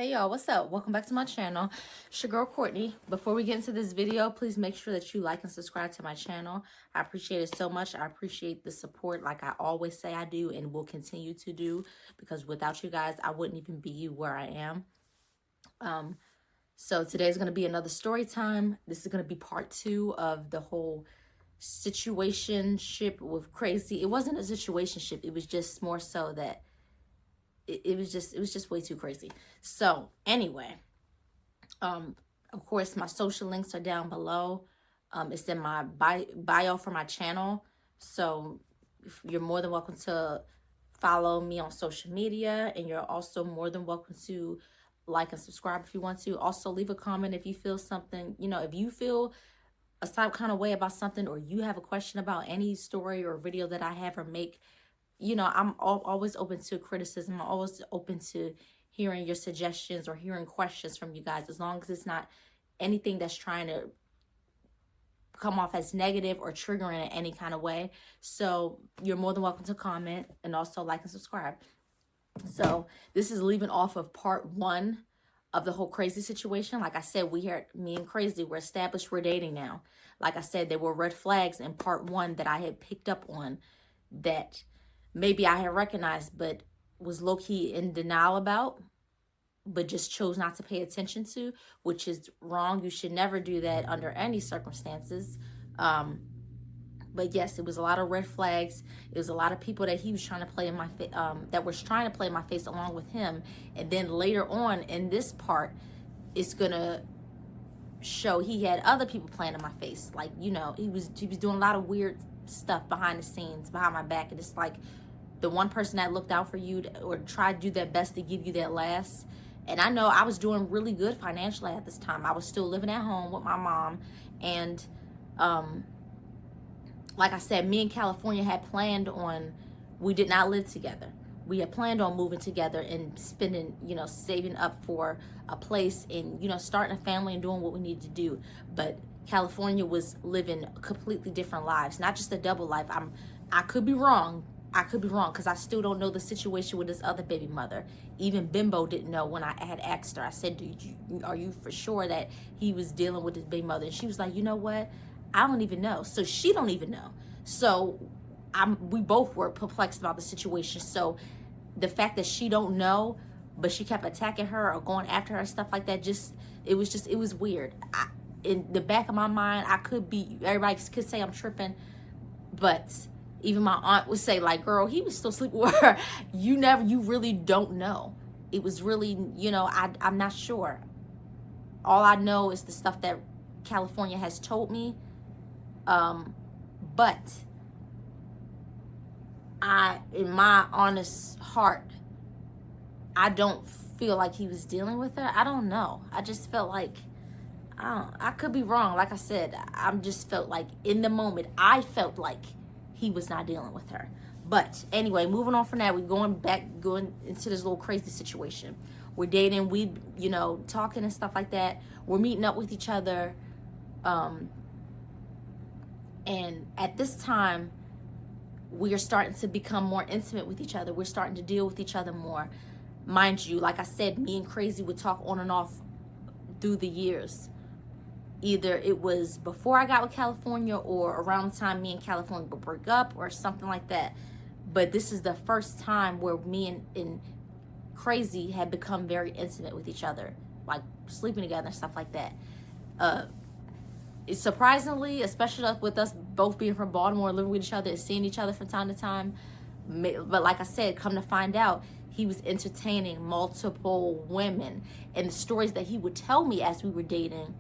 Hey y'all, what's up? Welcome back to my channel. It's your girl Courtney. Before we get into this video, please make sure that you like and subscribe to my channel. I appreciate it so much. I appreciate the support like I always say I do and will continue to do, because without you guys, I wouldn't even be where I am. So today's going to be another story time. This is going to be part 2 of the whole situationship with Crazy. It wasn't a situationship. It was just more so that it was just way too crazy. So anyway, of course my social links are down below. It's in my bio for my channel, so you're more than welcome to follow me on social media, and you're also more than welcome to like and subscribe if you want to. Also leave a comment if you feel something, if you feel a type kind of way about something, or you have a question about any story or video that I have or make. I'm always open to criticism. I'm always open to hearing your suggestions or hearing questions from you guys, as long as it's not anything that's trying to come off as negative or triggering in any kind of way. So you're more than welcome to comment and also like and subscribe. So this is leaving off of part 1 of the whole Crazy situation. Like I said, me and Crazy, we're established, we're dating now. Like I said, there were red flags in part 1 that I had picked up on, that maybe I had recognized, but was low-key in denial about, but just chose not to pay attention to, which is wrong. You should never do that under any circumstances. But yes, it was a lot of red flags. It was a lot of people that he was trying to play in my face, that was trying to play in my face along with him. And then later on in this part, it's gonna show he had other people playing in my face. Like, he was doing a lot of weird stuff behind the scenes, behind my back. And it's like, the one person that looked out for you or tried to do their best to give you that last. And I know I was doing really good financially at this time. I was still living at home with my mom. And like I said, me and California had planned on, we did not live together. We had planned on moving together and spending, saving up for a place and, starting a family and doing what we needed to do. But California was living completely different lives, not just a double life. I could be wrong. Because I still don't know the situation with this other baby mother. Even Bimbo didn't know when I had asked her. I said, are you for sure that he was dealing with his baby mother? And she was like, you know what? I don't even know. So she don't even know. So we both were perplexed about the situation. So the fact that she don't know, but she kept attacking her or going after her and stuff like that, it was weird. In the back of my mind, everybody could say I'm tripping, but even my aunt would say, like, girl, he was still sleeping with her. You really don't know. It was really, I'm not sure. All I know is the stuff that California has told me. But in my honest heart, I don't feel like he was dealing with her. I don't know. I just felt like, I could be wrong. Like I said, I just felt like in the moment, I felt like he was not dealing with her. But anyway, moving on from that, we're going into this little crazy situation. We're dating, we, talking and stuff like that. We're meeting up with each other. And at this time, we are starting to become more intimate with each other. We're starting to deal with each other more. Mind you, like I said, me and Crazy would talk on and off through the years. Either it was before I got with California or around the time me and California would break up or something like that. But this is the first time where me and Crazy had become very intimate with each other, like sleeping together and stuff like that. It's surprisingly, especially with us both being from Baltimore, living with each other and seeing each other from time to time. But like I said, come to find out, he was entertaining multiple women. And the stories that he would tell me as we were dating,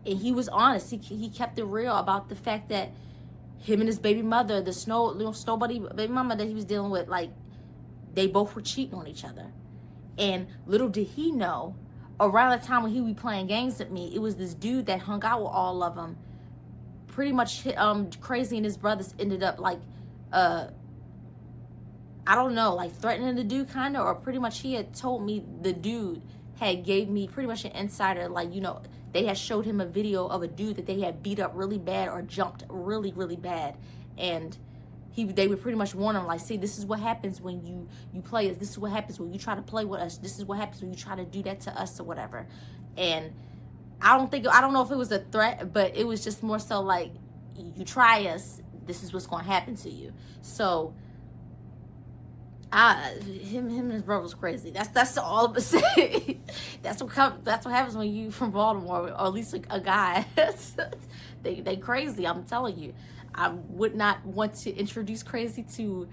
and he was honest. He kept it real about the fact that him and his baby mother, the snow buddy baby mama that he was dealing with, like, they both were cheating on each other. And little did he know, around the time when he would be playing games with me, it was this dude that hung out with all of them. Pretty much Crazy and his brothers ended up like, I don't know, like threatening the dude kind of, or pretty much he had told me the dude had gave me pretty much an insider, like, they had showed him a video of a dude that they had beat up really bad or jumped really, really bad. And they would pretty much warn him, like, see, this is what happens when you play us. This is what happens when you try to play with us. This is what happens when you try to do that to us or whatever. And I don't know if it was a threat, but it was just more so like, you try us, this is what's going to happen to you. So him and his brother was crazy. That's all I'm gonna say. That's what happens when you from Baltimore, or at least a guy. they crazy. I'm telling you. I would not want to introduce crazy to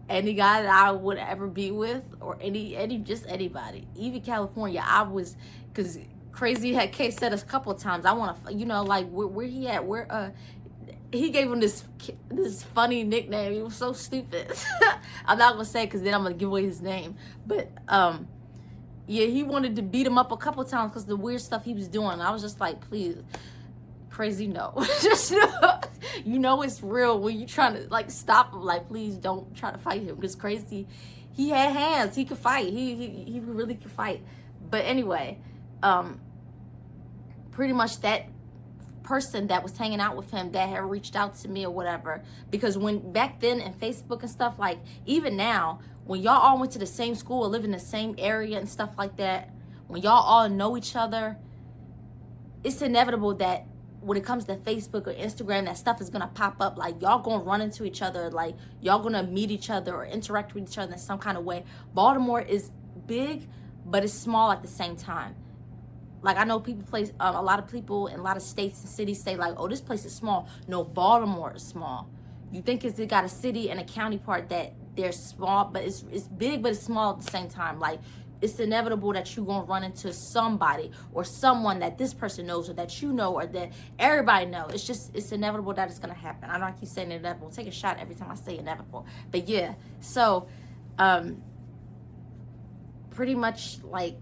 any guy that I would ever be with, or just anybody. Even California, because crazy had Kate said us a couple of times, I want to, like, where he at? He gave him this funny nickname. He was so stupid. I'm not gonna say, because then I'm gonna give away his name. But yeah, he wanted to beat him up a couple of times because the weird stuff he was doing. I was just like, please, crazy, no. Just it's real when you trying to like stop him. Like, please don't try to fight him, because crazy, he had hands. He could fight. He really could fight. But anyway, pretty much that person that was hanging out with him that had reached out to me or whatever, because when back then in Facebook and stuff, like even now, when y'all all went to the same school or live in the same area and stuff like that, when y'all all know each other, it's inevitable that when it comes to Facebook or Instagram, that stuff is gonna pop up. Like, y'all gonna run into each other, like y'all gonna meet each other or interact with each other in some kind of way. Baltimore is big, but it's small at the same time. Like, I know a lot of people in a lot of states and cities say like, oh, this place is small. No, Baltimore is small. You think it got a city and a county part that they're small, but it's big, but it's small at the same time. Like, it's inevitable that you're going to run into somebody or someone that this person knows, or that you know, or that everybody knows. It's inevitable that it's going to happen. I know I keep saying inevitable. Take a shot every time I say inevitable. But yeah, so pretty much like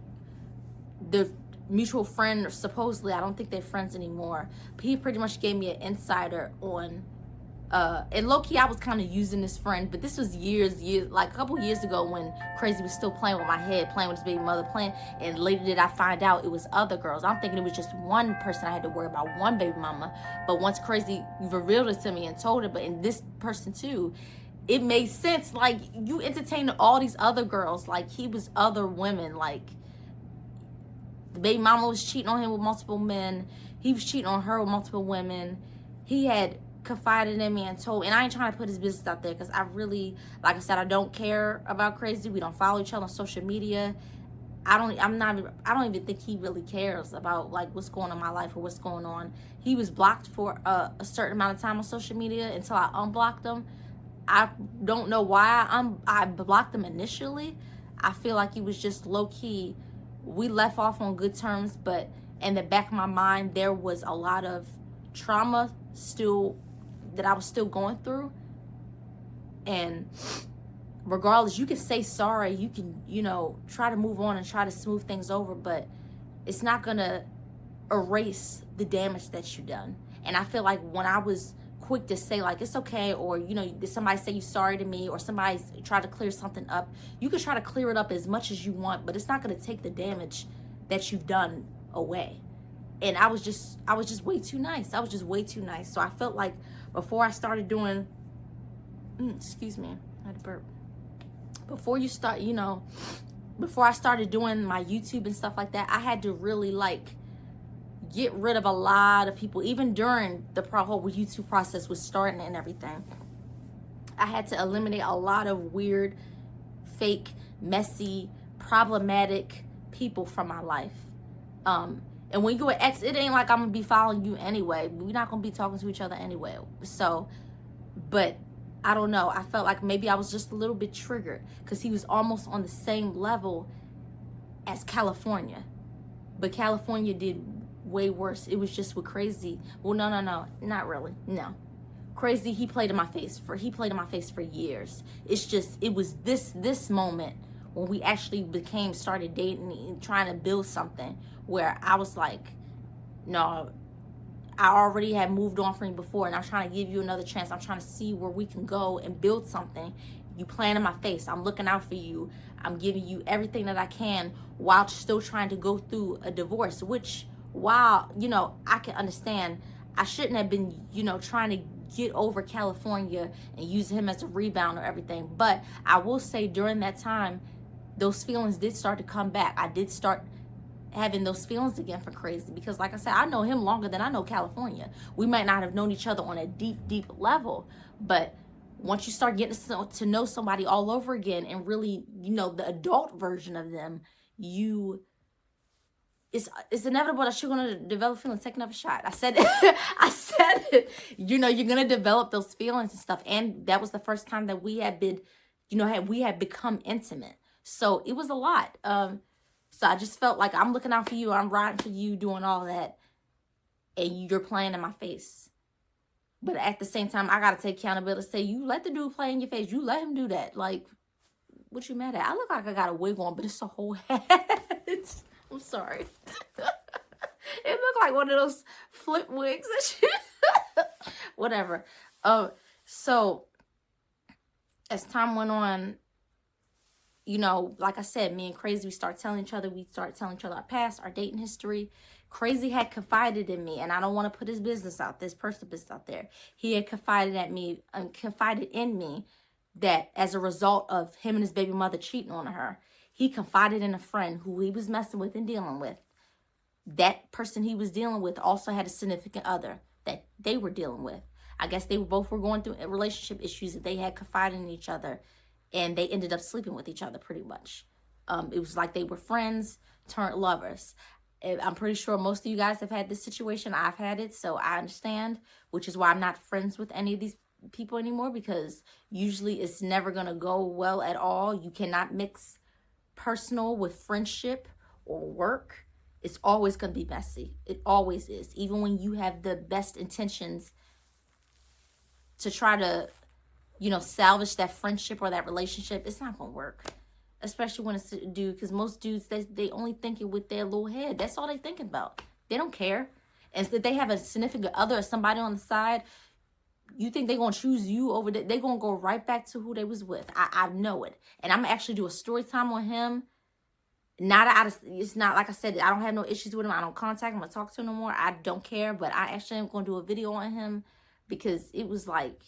the mutual friend, or supposedly, I don't think they're friends anymore, but he pretty much gave me an insider on and low-key I was kind of using this friend, but this was years like a couple years ago, when crazy was still playing with my head, playing with his baby mother, and later did I find out it was other girls. I'm thinking it was just one person I had to worry about, one baby mama. But once crazy revealed it to me and told her, but in this person too, it made sense. Like, you entertained all these other girls, like he was other women, like the baby mama was cheating on him with multiple men, he was cheating on her with multiple women. He had confided in me and told, and I ain't trying to put his business out there, because I really, like I said, I don't care about crazy. We don't follow each other on social media. I don't even think he really cares about like what's going on in my life or what's going on. He was blocked for a certain amount of time on social media until I unblocked him. I don't know why I blocked him initially. I feel like he was just low-key, we left off on good terms, but in the back of my mind there was a lot of trauma still that I was still going through. And regardless, you can say sorry, you can, try to move on and try to smooth things over, but it's not gonna erase the damage that you've done. And I feel like when I was quick to say like, it's okay, or somebody say you sorry to me, or somebody try to clear something up, you can try to clear it up as much as you want, but it's not going to take the damage that you've done away. And I was just way too nice. I was just way too nice. So I felt like before I started doing excuse me, I had to burp. Before I started doing my YouTube and stuff like that, I had to really like get rid of a lot of people. Even during the whole YouTube process was starting and everything, I had to eliminate a lot of weird, fake, messy, problematic people from my life. And when you're an ex, it ain't like I'm gonna be following you anyway. We're not gonna be talking to each other anyway. So, but I don't know. I felt like maybe I was just a little bit triggered because he was almost on the same level as California. But California did way worse. It was just with crazy. Well, no, not really. No. Crazy, he played in my face for years. It's just, it was this moment when we actually started dating and trying to build something, where I was like, no, I already had moved on from you before, and I'm trying to give you another chance. I'm trying to see where we can go and build something. You playing in my face. I'm looking out for you. I'm giving you everything that I can while still trying to go through a divorce, which, while, I can understand, I shouldn't have been, trying to get over California and use him as a rebound or everything. But I will say during that time, those feelings did start to come back. I did start having those feelings again for Crazy, because like I said, I know him longer than I know California. We might not have known each other on a deep level, but once you start getting to know somebody all over again and really, the adult version of them, it's inevitable that you're going to develop feelings. Take another shot. I said it. I said it. You're going to develop those feelings and stuff. And that was the first time that we had been, we had become intimate. So it was a lot. So I just felt like I'm looking out for you. I'm riding for you, doing all that. And you're playing in my face. But at the same time, I got to take accountability. Say, you let the dude play in your face. You let him do that. Like, what you mad at? I look like I got a wig on, but it's a whole head. I'm sorry. It looked like one of those flip wigs. Whatever. So as time went on, like I said, me and Crazy, we start telling each other our past, our dating history. Crazy had confided in me, and I don't want to put his business out, this personal business out there. He had confided in me that as a result of him and his baby mother cheating on her, he confided in a friend who he was messing with and dealing with. That person he was dealing with also had a significant other that they were dealing with. I guess they both were going through relationship issues that they had confided in each other, and they ended up sleeping with each other pretty much. It was like they were friends turned lovers. I'm pretty sure most of you guys have had this situation. I've had it, so I understand, which is why I'm not friends with any of these people anymore, because usually it's never going to go well at all. You cannot mix personal with friendship or work. It's always going to be messy. It always is. Even when you have the best intentions to try to, salvage that friendship or that relationship, it's not going to work. Especially when it's a dude, because most dudes, they only thinking with their little head. That's all they thinking about. They don't care. And if they have a significant other or somebody on the side, you think they're going to choose you over there? They're going to go right back to who they was with. I know it. And I'm going to actually do a story time on him. It's not, like I said, I don't have no issues with him. I don't contact him or talk to him no more. I don't care. But I actually am going to do a video on him, because it was like,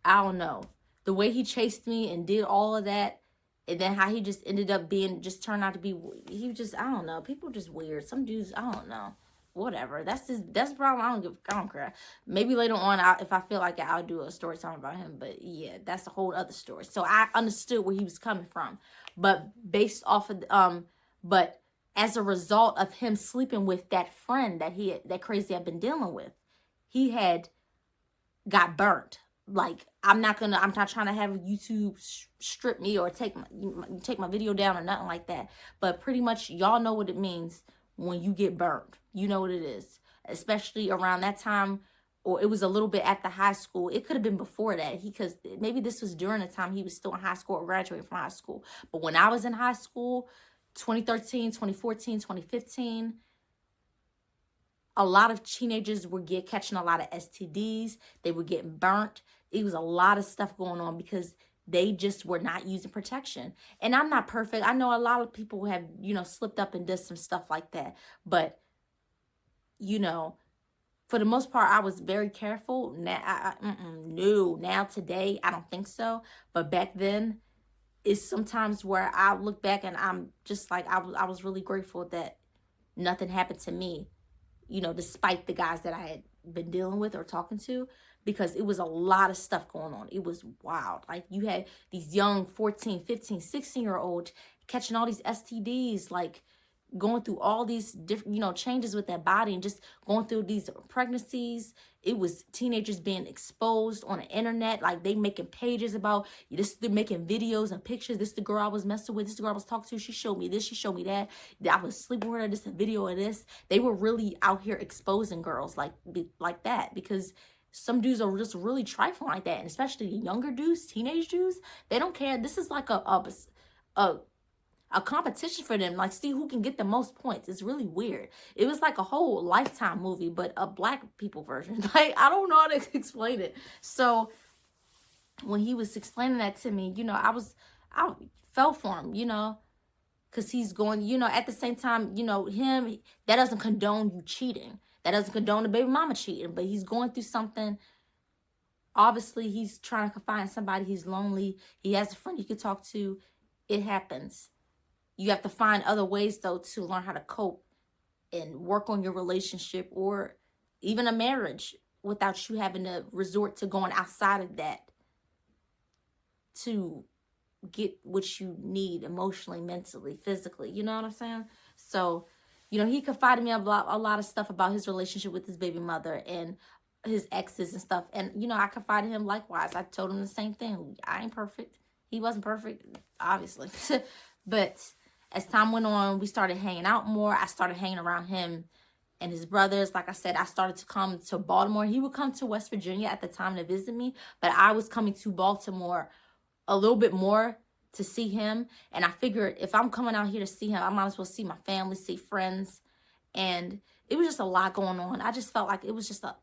I don't know. The way he chased me and did all of that, and then how he just ended up turned out to be, I don't know. People just weird. Some dudes, I don't know. Whatever. That's the problem. I don't care. Maybe later on, if I feel like it, I'll do a story time about him. But yeah, that's a whole other story. So I understood where he was coming from. But based off of, but as a result of him sleeping with that friend that Crazy had been dealing with, he had got burnt. Like, I'm not trying to have YouTube strip me or take my video down or nothing like that. But pretty much y'all know what it means when you get burned. You know what it is. Especially around that time, or it was a little bit at the high school. It could have been before that. Because maybe this was during the time he was still in high school or graduating from high school. But when I was in high school, 2013, 2014, 2015, a lot of teenagers were catching a lot of STDs. They were getting burnt. It was a lot of stuff going on because they just were not using protection. And I'm not perfect. I know a lot of people have, slipped up and did some stuff like that. But, for the most part, I was very careful. Now, now today, I don't think so. But back then, it's sometimes where I look back and I'm just like, I was really grateful that nothing happened to me, despite the guys that I had been dealing with or talking to, because it was a lot of stuff going on. It was wild. Like, you had these young 14, 15, 16-year-olds catching all these STDs, like going through all these different, changes with their body and just going through these pregnancies. It was teenagers being exposed on the internet. Like, they making pages about this. They're making videos and pictures. This is the girl I was messing with. This is the girl I was talking to. She showed me this. She showed me that. I was sleeping with her. This is a video of this. They were really out here exposing girls like that, because some dudes are just really trifling like that. And especially younger dudes, teenage dudes, they don't care. This is like a competition for them, like, see who can get the most points. It's really weird. It was like a whole Lifetime movie, but a black people version. Like, I don't know how to explain it. So when he was explaining that to me, I fell for him, because he's going, at the same time, him, that doesn't condone you cheating. That doesn't condone the baby mama cheating, but he's going through something Obviously, he's trying to find somebody. He's lonely. He has a friend he could talk to. It happens. You have to find other ways, though, to learn how to cope and work on your relationship or even a marriage without you having to resort to going outside of that to get what you need emotionally, mentally, physically. You know what I'm saying? So, he confided me a lot of stuff about his relationship with his baby mother and his exes and stuff. And, I confided him likewise. I told him the same thing. I ain't perfect. He wasn't perfect, obviously. But as time went on, we started hanging out more. I started hanging around him and his brothers. Like I said, I started to come to Baltimore. He would come to West Virginia at the time to visit me, but I was coming to Baltimore a little bit more to see him. And I figured if I'm coming out here to see him, I might as well see my family, see friends. And it was just a lot going on. I just felt like it was just a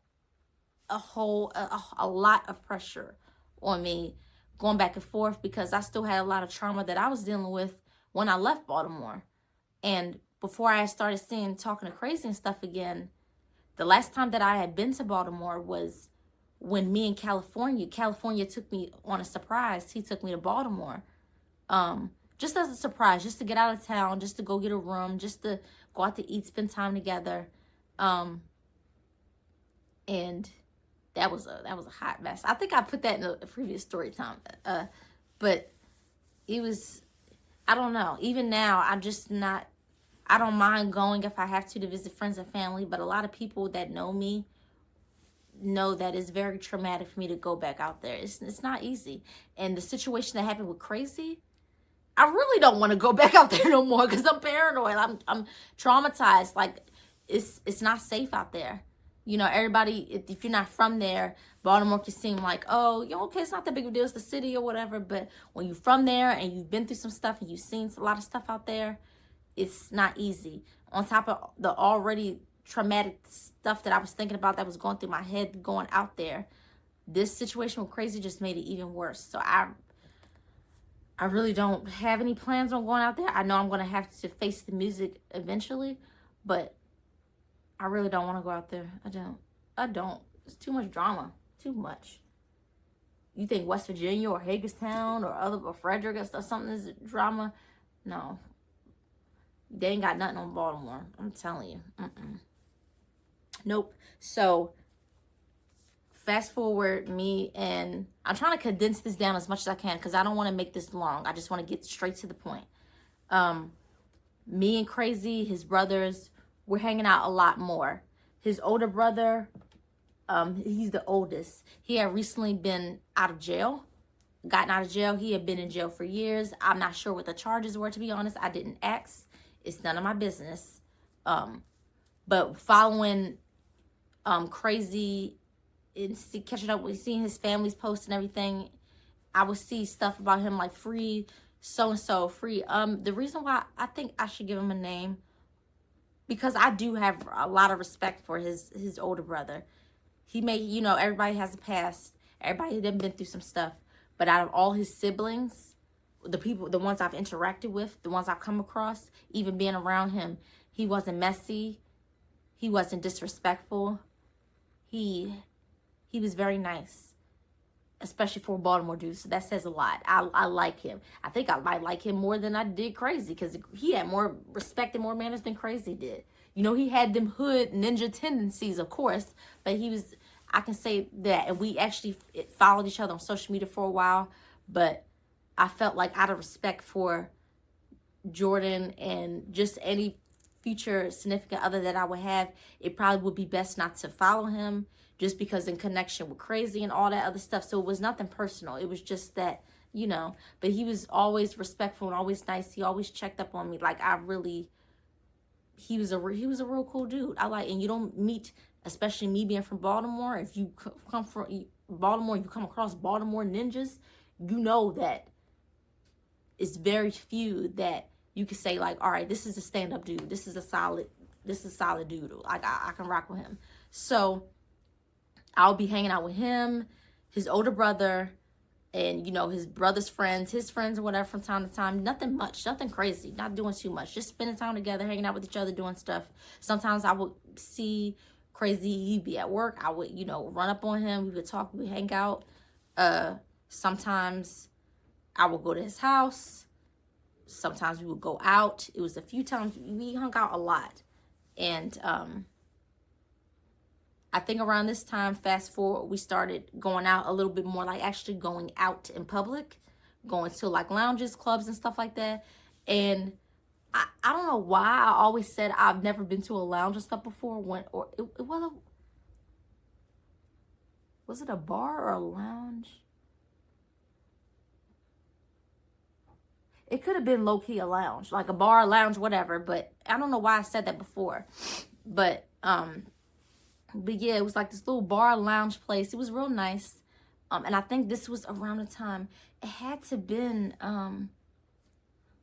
lot of pressure on me going back and forth because I still had a lot of trauma that I was dealing with when I left Baltimore. And before I started talking to crazy and stuff again, the last time that I had been to Baltimore was when me in California took me on a surprise. He took me to Baltimore. Just as a surprise, just to get out of town, just to go get a room, just to go out to eat, spend time together. And that was a hot mess. I think I put that in a previous story time. But it was, I don't know. Even now, I don't mind going if I have to visit friends and family, but a lot of people that know me know that it's very traumatic for me to go back out there. It's not easy. And the situation that happened with Crazy, I really don't want to go back out there no more because I'm paranoid. I'm traumatized. Like, it's not safe out there. Everybody, if you're not from there, Baltimore can seem like, oh, okay, it's not that big of a deal, it's the city or whatever. But when you're from there and you've been through some stuff and you've seen a lot of stuff out there, it's not easy. On top of the already traumatic stuff that I was thinking about that was going through my head going out there, this situation with Crazy just made it even worse. So I really don't have any plans on going out there. I know I'm going to have to face the music eventually, but I really don't want to go out there. I don't. It's too much drama. Too much. You think West Virginia or Hagerstown or Frederick or something is drama? No. They ain't got nothing on Baltimore. I'm telling you. Nope. So, fast forward me and I'm trying to condense this down as much as I can because I don't want to make this long. I just want to get straight to the point. Me and Crazy, his brothers, we're hanging out a lot more. His older brother, he's the oldest. He had recently been gotten out of jail. He had been in jail for years. I'm not sure what the charges were, to be honest. I didn't ask. It's none of my business. But following Crazy and catching up with seeing his family's posts and everything, I would see stuff about him like free so-and-so, free. The reason why I think I should give him a name, because I do have a lot of respect for his older brother. He may, everybody has a past. Everybody done been through some stuff. But out of all his siblings, the ones I've interacted with, the ones I've come across, even being around him, he wasn't messy. He wasn't disrespectful. He was very nice, especially for a Baltimore dude. So that says a lot. I like him. I think I might like him more than I did Crazy because he had more respect and more manners than Crazy did. He had them hood ninja tendencies, of course, but I can say that. And we actually followed each other on social media for a while, but I felt like out of respect for Jordan and just any future significant other that I would have, it probably would be best not to follow him just because in connection with Crazy and all that other stuff. So it was nothing personal. It was just that, but he was always respectful and always nice. He always checked up on me. Like he was a real cool dude. And you don't meet, especially me being from Baltimore, if you come from Baltimore, you come across Baltimore ninjas, that it's very few that you can say like, all right, this is a stand-up dude. This is a solid dude. Like I can rock with him. So I'll be hanging out with him, his older brother, and his brother's friends, his friends or whatever from time to time. Nothing much, nothing crazy, not doing too much. Just spending time together, hanging out with each other, doing stuff. Sometimes I would see Crazy, he'd be at work. I would, run up on him. We would talk, we would hang out. Sometimes I would go to his house. Sometimes we would go out. It was a few times we hung out a lot. And I think around this time, fast forward, we started going out a little bit more, like actually going out in public, going to like lounges, clubs and stuff like that. And I don't know why I always said I've never been to a lounge and stuff before. Was it a bar or a lounge? It could have been low-key a lounge, like a bar, lounge, whatever. But I don't know why I said that before. But yeah, it was like this little bar lounge place. It was real nice. And I think this was around the time. It had to been,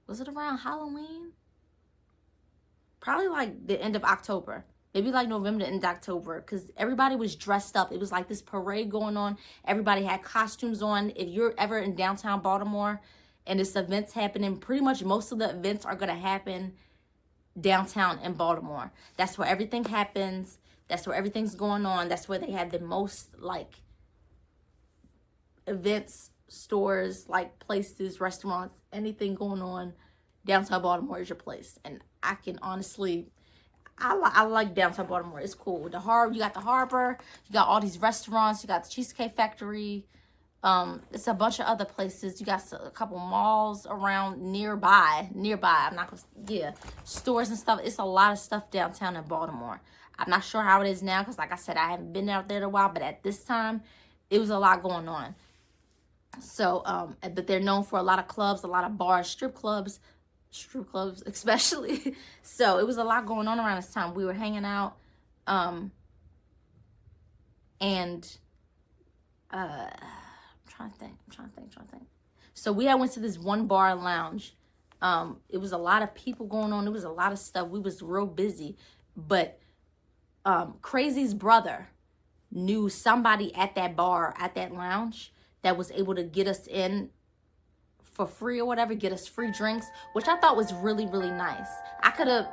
was it around Halloween? Probably like the end of October. Maybe like November, the end of October. Because everybody was dressed up. It was like this parade going on. Everybody had costumes on. If you're ever in downtown Baltimore and this event's happening, pretty much most of the events are going to happen downtown in Baltimore. That's where everything happens. That's where everything's going on. That's where they have the most, like, events, stores, like, places, restaurants, anything going on. Downtown Baltimore is your place. And I can honestly, I like downtown Baltimore. It's cool. You got the harbor. You got all these restaurants. You got the Cheesecake Factory. It's a bunch of other places. You got a couple malls around nearby. I'm not gonna, stores and stuff. It's a lot of stuff downtown in Baltimore. I'm not sure how it is now because, like I said, I haven't been out there in a while. But at this time, it was a lot going on. So, but they're known for a lot of clubs, a lot of bars, strip clubs especially. So it was a lot going on around this time. We were hanging out, and I'm trying to think. So we had went to this one bar and lounge. It was a lot of people going on. It was a lot of stuff. We was real busy, but Crazy's brother knew somebody at that bar, at that lounge, that was able to get us in for free or whatever, get us free drinks, which I thought was really, really nice. I could have,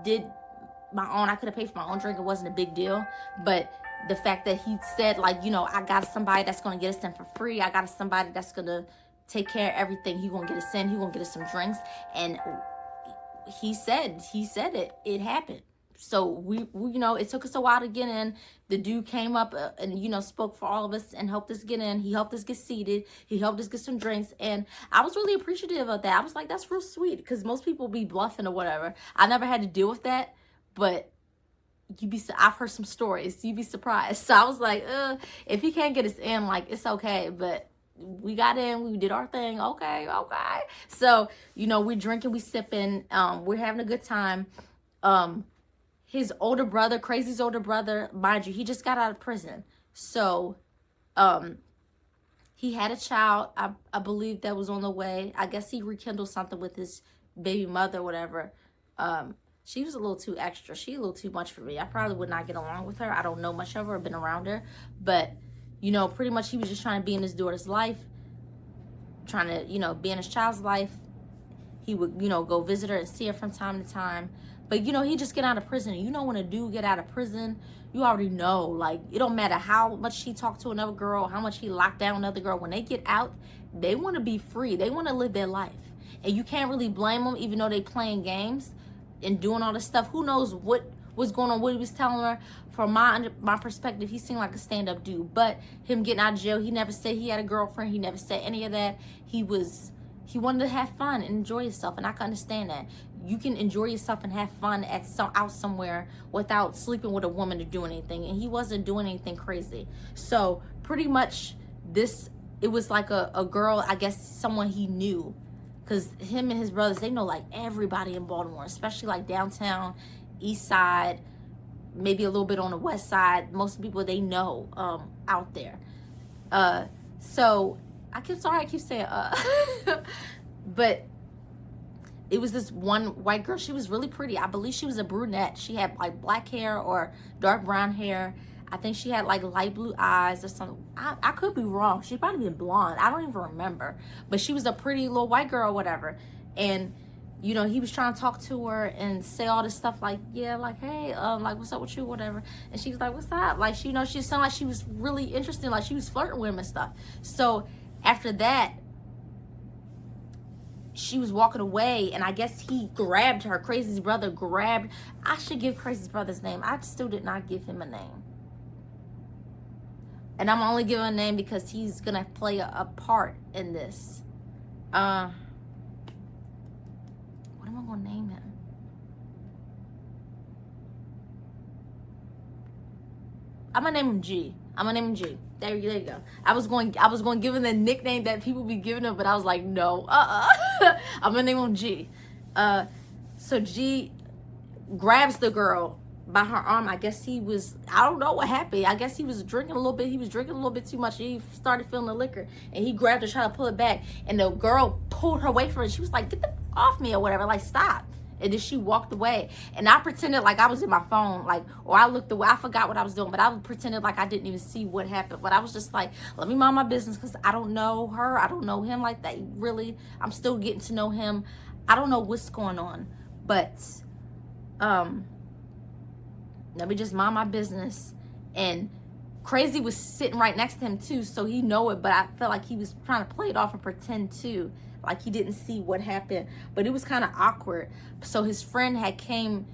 did my own, I could have paid for my own drink. It wasn't a big deal. But the fact that he said, I got somebody that's going to get us in for free. I got somebody that's going to take care of everything. He going to get us in. He going to get us some drinks. And he said it happened. So we it took us a while to get in. The dude came up and, spoke for all of us and helped us get in. He helped us get seated. He helped us get some drinks. And I was really appreciative of that. I was like, that's real sweet, because most people be bluffing or whatever. I never had to deal with that, but I've heard some stories. You'd be surprised. So I was like, if he can't get us in, it's okay. But we got in, we did our thing. Okay. So, we're drinking, we sipping, we're having a good time. His older brother, Crazy's older brother, mind you, he just got out of prison. So, he had a child, I believe, that was on the way. I guess he rekindled something with his baby mother or whatever. She was a little too extra. She a little too much for me. I probably would not get along with her. I don't know much of her or been around her. But, pretty much he was just trying to be in his daughter's life. Trying to, be in his child's life. He would, go visit her and see her from time to time. But, he just get out of prison. When a dude get out of prison, you already know. It don't matter how much he talked to another girl, how much he locked down another girl. When they get out, they want to be free. They want to live their life. And you can't really blame them, even though they playing games and doing all this stuff. Who knows what was going on, what he was telling her. From my perspective, he seemed like a stand-up dude. But him getting out of jail, he never said he had a girlfriend. He never said any of that. He wanted to have fun and enjoy himself, and I can understand that. You can enjoy yourself and have fun out somewhere without sleeping with a woman or doing anything, and he wasn't doing anything crazy. So pretty much it was like a girl, I guess someone he knew, because him and his brothers, they know everybody in Baltimore, especially downtown, east side, maybe a little bit on the west side. Most people they know out there. So I keep saying but it was this one white girl. She was really pretty. I believe she was a brunette. She had black hair or dark brown hair. I think she had light blue eyes or something. I could be wrong. She probably been blonde. I don't even remember. But she was a pretty little white girl or whatever. And you know, he was trying to talk to her and say all this stuff like, yeah, like, hey, like, what's up with you, whatever. And she was like, what's up? Like, she, you know, she sounded like she was really interested, like she was flirting with him and stuff. So after that, she was walking away, and I guess he grabbed her. Crazy's brother grabbed. I should give Crazy's brother's name. I still did not give him a name. And I'm only giving a name because he's going to play a part in this. What am I going to name him? I'm going to name him G. I'm going to name him G. There you go. I was going to give him the nickname that people be giving him, but I was like, no. I'm going to name him G. So G grabs the girl by her arm. I guess he was, I don't know what happened. I guess he was drinking a little bit. He was drinking a little bit too much. He started feeling the liquor, and he grabbed her, trying to pull it back, and the girl pulled her away from it. She was like, get the off me, or whatever, like, stop. And then she walked away, and I pretended like I was in my phone, like, or I looked away. I forgot what I was doing, but I pretended like I didn't even see what happened. But I was just like, let me mind my business, because I don't know her. I don't know him like that. Really, I'm still getting to know him. I don't know what's going on, but let me just mind my business. And Crazy was sitting right next to him too, so he know it, but I felt like he was trying to play it off and pretend too, like he didn't see what happened. But it was kind of awkward. So his friend had came,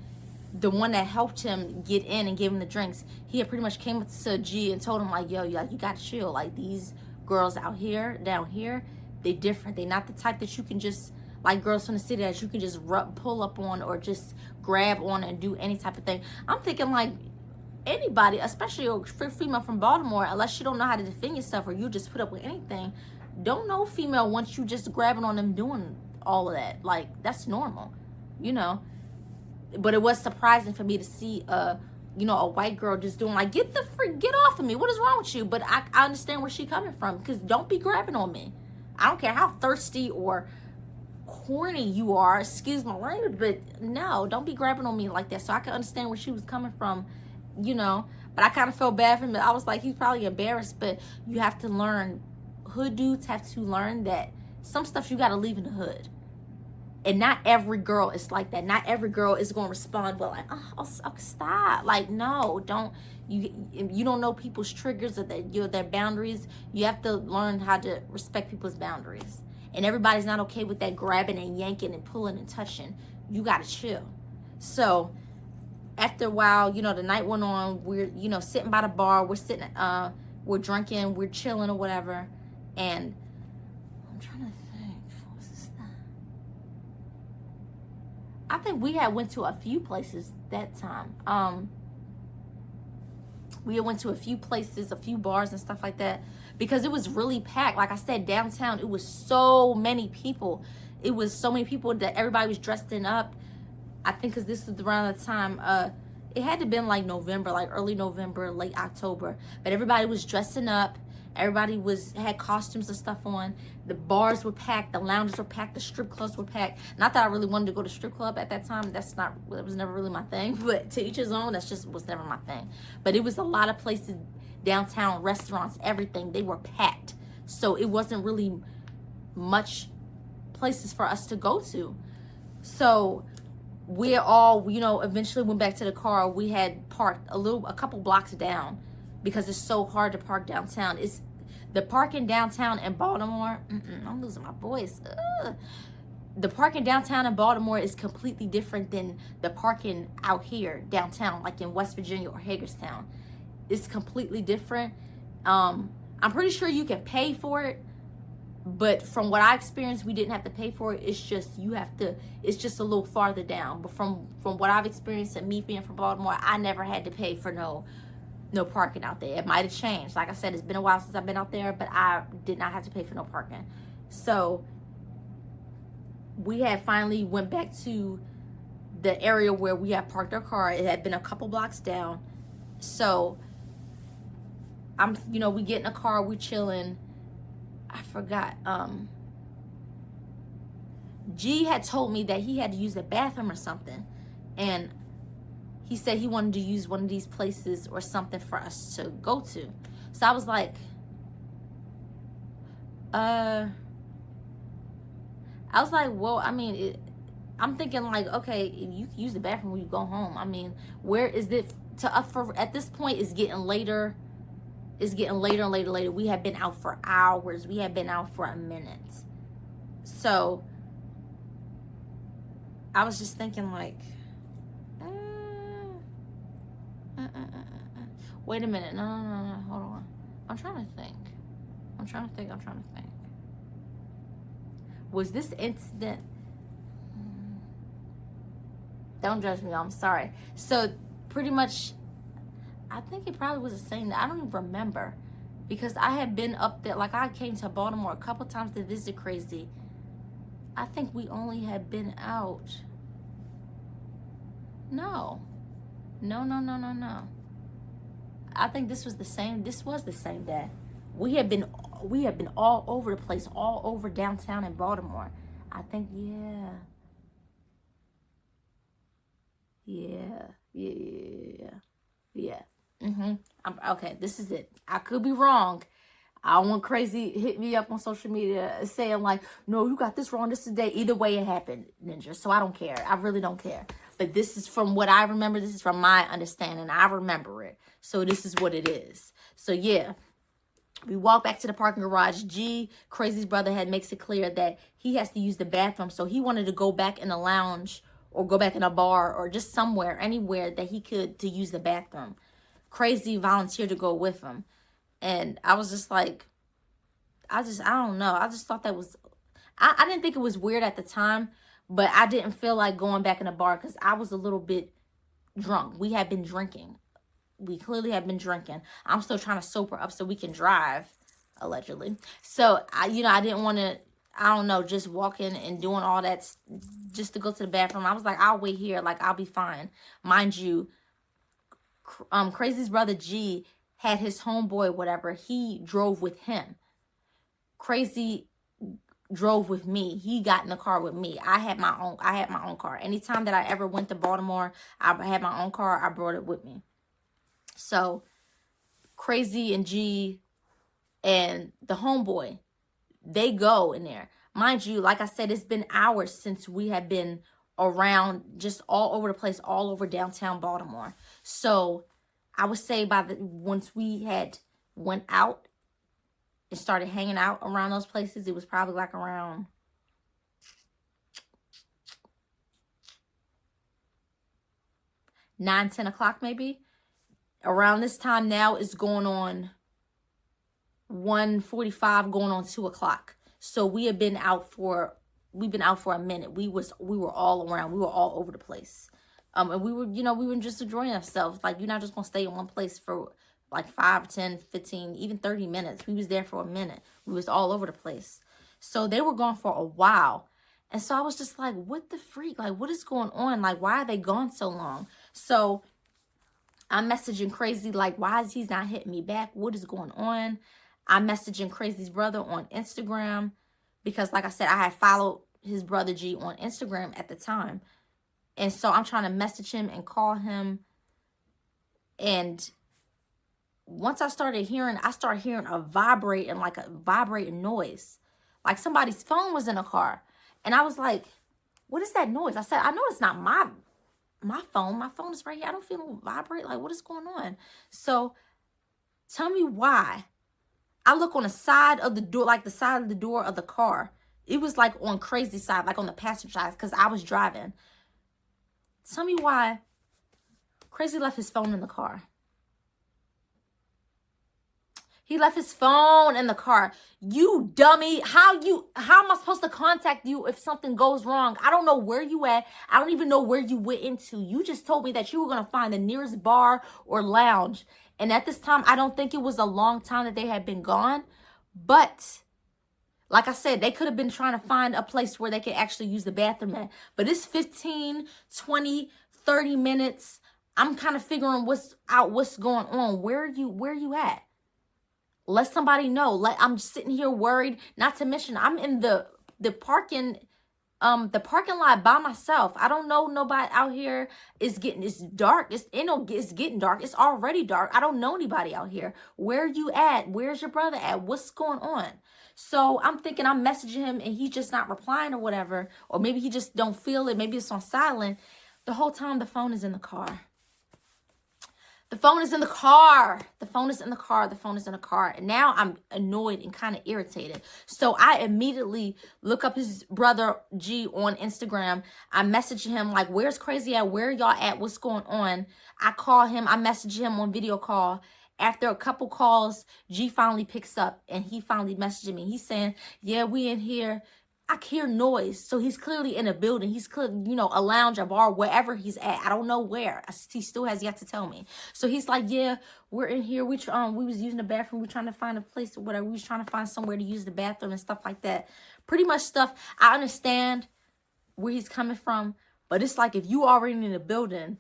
the one that helped him get in and give him the drinks, he had pretty much came up to G and told him like, yo, you gotta chill. Like, these girls out here, down here, they different. They not the type that you can just, like girls from the city, that you can just pull up on or just grab on and do any type of thing. I'm thinking like, anybody, especially a female from Baltimore, unless you don't know how to defend yourself or you just put up with anything, don't know female wants you just grabbing on them doing all of that. Like, that's normal, you know. But it was surprising for me to see you know, a white girl just doing like, get off of me, what is wrong with you? But I understand where she coming from, because don't be grabbing on me. I don't care how thirsty or corny you are, excuse my language, but no, don't be grabbing on me like that. So I can understand where she was coming from, you know. But I kind of felt bad for him. I was like, he's probably embarrassed. But you have to learn, hood dudes have to learn that some stuff you got to leave in the hood. And not every girl is like that. Not every girl is going to respond well, like, oh, stop. Like, no, don't. You don't know people's triggers or their boundaries. You have to learn how to respect people's boundaries. And everybody's not okay with that grabbing and yanking and pulling and touching. You got to chill. So after a while, you know, the night went on. We're, you know, sitting by the bar. We're sitting, we're drinking, we're chilling or whatever. And I'm trying to think, what was this thing? I think we had went to a few places that time. We had went to a few places, a few bars and stuff like that, because it was really packed. Like I said, downtown, it was so many people. It was so many people that everybody was dressed up. I think because this was around the time, it had to have been like November, like early November, late October. But everybody was dressing up. Everybody had costumes and stuff on. The bars were packed. The lounges were packed. The strip clubs were packed. Not that I really wanted to go to strip club at that time. That was never really my thing. But to each his own, was never my thing. But it was a lot of places, downtown, restaurants, everything. They were packed. So it wasn't really much places for us to go to. So we all, you know, eventually went back to the car. We had parked a couple blocks down, because it's so hard to park downtown. It's the parking downtown in Baltimore. I'm losing my voice. The parking downtown in Baltimore is completely different than the parking out here downtown, like in West Virginia or Hagerstown. It's completely different. I'm pretty sure you can pay for it, but from what I experienced, we didn't have to pay for it. It's just it's just a little farther down. But from what I've experienced, and me being from Baltimore, I never had to pay for no parking out there. It might have changed. Like I said, it's been a while since I've been out there, but I did not have to pay for no parking. So we had finally went back to the area where we had parked our car. It had been a couple blocks down. So we get in a car, we chilling. I forgot. G had told me that he had to use the bathroom or something, and he said he wanted to use one of these places or something for us to go to. So I was like, well, I mean, I'm thinking like, okay, you can use the bathroom when you go home. I mean, where is it to us for at this point? It's getting later. It's getting later and later. We have been out for hours. We have been out for a minute. So I was just thinking like, wait a minute. No, hold on. I'm trying to think. Was this incident? Don't judge me. I'm sorry. So pretty much, I think it probably was the same. I don't even remember, because I had been up there. Like, I came to Baltimore a couple times to visit Crazy. I think we only had been out. No. I think this was the same. This was the same day. We had been all over the place, all over downtown in Baltimore. I think, yeah. Okay, this is it. I could be wrong. I don't want Crazy hit me up on social media saying like, no, you got this wrong. This is the day. Either way it happened, Ninja. So I don't care. I really don't care. But this is from what I remember. This is from my understanding. I remember it. So this is what it is. So yeah. We walk back to the parking garage. Crazy's brother makes it clear that he has to use the bathroom. So he wanted to go back in the lounge or go back in a bar or just somewhere, anywhere that he could to use the bathroom. Crazy volunteered to go with him. And I was just like, I don't know. I just thought that was, I didn't think it was weird at the time, but I didn't feel like going back in the bar because I was a little bit drunk. We had been drinking. We clearly have been drinking. I'm still trying to sober up so we can drive, allegedly. So, I didn't want to, I don't know, just walking and doing all that just to go to the bathroom. I was like, I'll wait here. Like, I'll be fine. Mind you, Crazy's brother G had his homeboy, whatever. He drove with him. Crazy drove with me. He got in the car with me. I had my own car. Anytime that I ever went to Baltimore, I had my own car. I brought it with me. So Crazy and G and the homeboy, they go in there. Mind you, like I said, it's been hours since we have been around, just all over the place, all over downtown Baltimore. So I would say once we had went out and started hanging out around those places, it was probably like around 9, 10 o'clock maybe. Around this time now, it's going on 1:45, going on 2 o'clock. So we've been out for a minute. We were all around. We were all over the place. And we were just enjoying ourselves. Like, you're not just going to stay in one place for like 5, 10, 15, even 30 minutes. We was there for a minute. We was all over the place. So they were gone for a while. And so I was just like, what the freak? Like, what is going on? Like, why are they gone so long? So I'm messaging Crazy, like, why is he not hitting me back? What is going on? I'm messaging Crazy's brother on Instagram because, like I said, I had followed his brother G on Instagram at the time. And so I'm trying to message him and call him. And once I started hearing a vibrating noise. Like somebody's phone was in a car. And I was like, what is that noise? I said, I know it's not my phone. My phone is right here. I don't feel no vibrate. Like, what is going on? So tell me why. I look on the side of the door, like the side of the door of the car. It was like on Crazy side, like on the passenger side, because I was driving. Tell me why Crazy left his phone in the car. He left his phone in the car. You dummy. How am I supposed to contact you if something goes wrong? I don't know where you at. I don't even know where you went into. You just told me that you were going to find the nearest bar or lounge. And at this time, I don't think it was a long time that they had been gone. But like I said, they could have been trying to find a place where they could actually use the bathroom at. But it's 15, 20, 30 minutes. I'm kind of figuring what's going on. Where are you at? Let somebody know. I'm sitting here worried. Not to mention, I'm in the parking the parking lot by myself. I don't know nobody out here. It's dark. It's getting dark. It's already dark. I don't know anybody out here. Where you at? Where's your brother at? What's going on? So I'm thinking I'm messaging him and he's just not replying or whatever. Or maybe he just don't feel it. Maybe it's on silent. The whole time the phone is in the car. The phone is in the car. The phone is in the car. The phone is in the car. And now I'm annoyed and kind of irritated. So I immediately look up his brother G on Instagram. I message him like, where's Crazy at? Where y'all at? What's going on? I call him. I message him on video call. After a couple calls, G finally picks up and he finally messaged me. He's saying, yeah, we in here. I hear noise. So he's clearly in a building. He's clearly, you know, a lounge, a bar, wherever he's at. I don't know where. He still has yet to tell me. So he's like, yeah, we're in here. We was using the bathroom. We're trying to find a place or whatever. We was trying to find somewhere to use the bathroom and stuff like that. Pretty much stuff. I understand where he's coming from. But it's like, if you already in the building,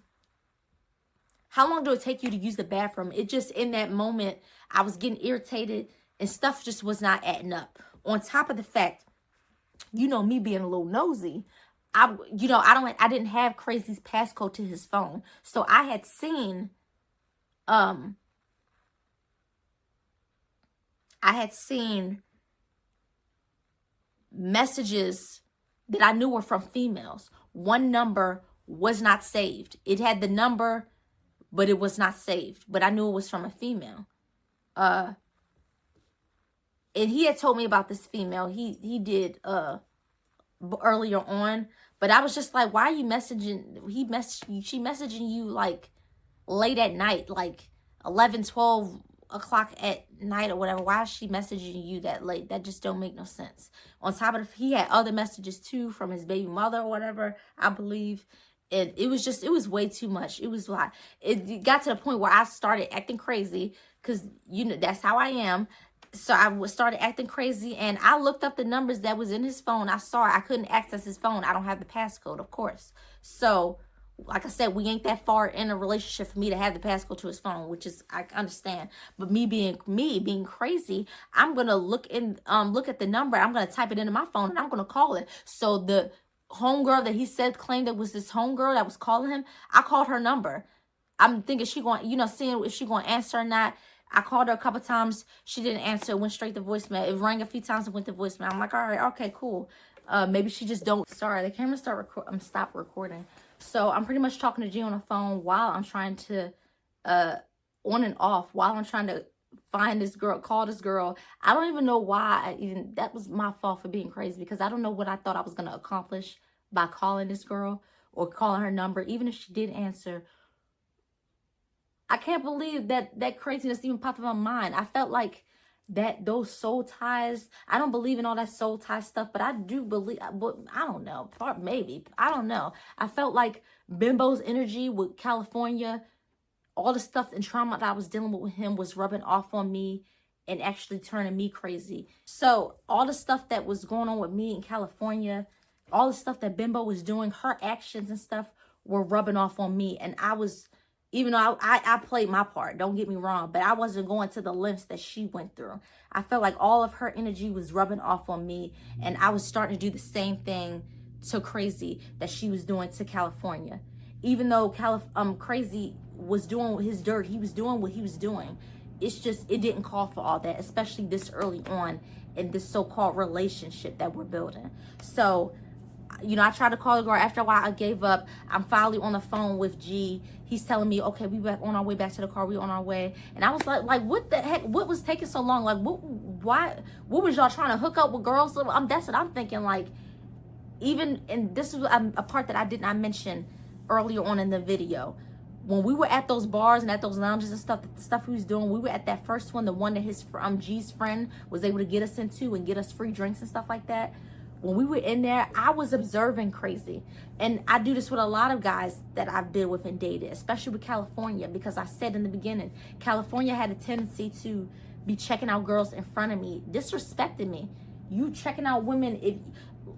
how long do it take you to use the bathroom? It just, in that moment, I was getting irritated and stuff just was not adding up. On top of the fact, you know, me being a little nosy, I didn't have Crazy's passcode to his phone. So I had seen messages that I knew were from females. One number was not saved. It had the number, but it was not saved. But I knew it was from a female. And he had told me about this female. He did earlier on. But I was just like, why are you messaging? She messaging you like late at night, like 11, 12 o'clock at night or whatever. Why is she messaging you that late? That just don't make no sense. On top of it, he had other messages too from his baby mother or whatever, I believe. And it was way too much. It was like, it got to the point where I started acting crazy because, you know, that's how I am. So I started acting crazy and I looked up the numbers that was in his phone. I saw I couldn't access his phone. I don't have the passcode, of course. So, like I said, we ain't that far in a relationship for me to have the passcode to his phone, which is, I understand. But me being crazy, I'm going to look at the number. I'm going to type it into my phone and I'm going to call it. So the homegirl that he said claimed that was this homegirl that was calling him, I called her number. I'm thinking she going, you know, seeing if she going to answer or not. I called her a couple times. She didn't answer. It went straight to voicemail. It rang a few times and went to voicemail. I'm like, all right, okay, cool. Maybe she just don't. Sorry, the camera stopped recording. So I'm pretty much talking to G on the phone while I'm trying to, on and off, while I'm trying to find this girl, call this girl. I don't even know why that was my fault for being crazy, because I don't know what I thought I was going to accomplish by calling this girl or calling her number, even if she did answer. I can't believe that craziness even popped in my mind. I felt like those soul ties, I don't believe in all that soul tie stuff, but I do believe, but I don't know, maybe, I don't know. I felt like Bimbo's energy with California, all the stuff and trauma that I was dealing with him was rubbing off on me and actually turning me crazy. So all the stuff that was going on with me in California, all the stuff that Bimbo was doing, her actions and stuff were rubbing off on me. And I was, even though I played my part, don't get me wrong, but I wasn't going to the lengths that she went through. I felt like all of her energy was rubbing off on me, and I was starting to do the same thing to Crazy that she was doing to California. Even though Crazy was doing his dirt, he was doing what he was doing. It's just, it didn't call for all that, especially this early on in this so-called relationship that we're building. So, you know, I tried to call the girl. After a while, I gave up. I'm finally on the phone with G. He's telling me, okay, we back on our way back to the car. We on our way. And I was like, what the heck? What was taking so long? Like, what was y'all trying to hook up with girls? That's what I'm thinking. Like, even, and this is a part that I did not mention earlier on in the video. When we were at those bars and at those lounges and stuff, the stuff he was doing, we were at that first one, the one that his G's friend was able to get us into and get us free drinks and stuff like that. When we were in there, I was observing Crazy. And I do this with a lot of guys that I've been with and dated, especially with California, because I said in the beginning, California had a tendency to be checking out girls in front of me, disrespecting me. You checking out women,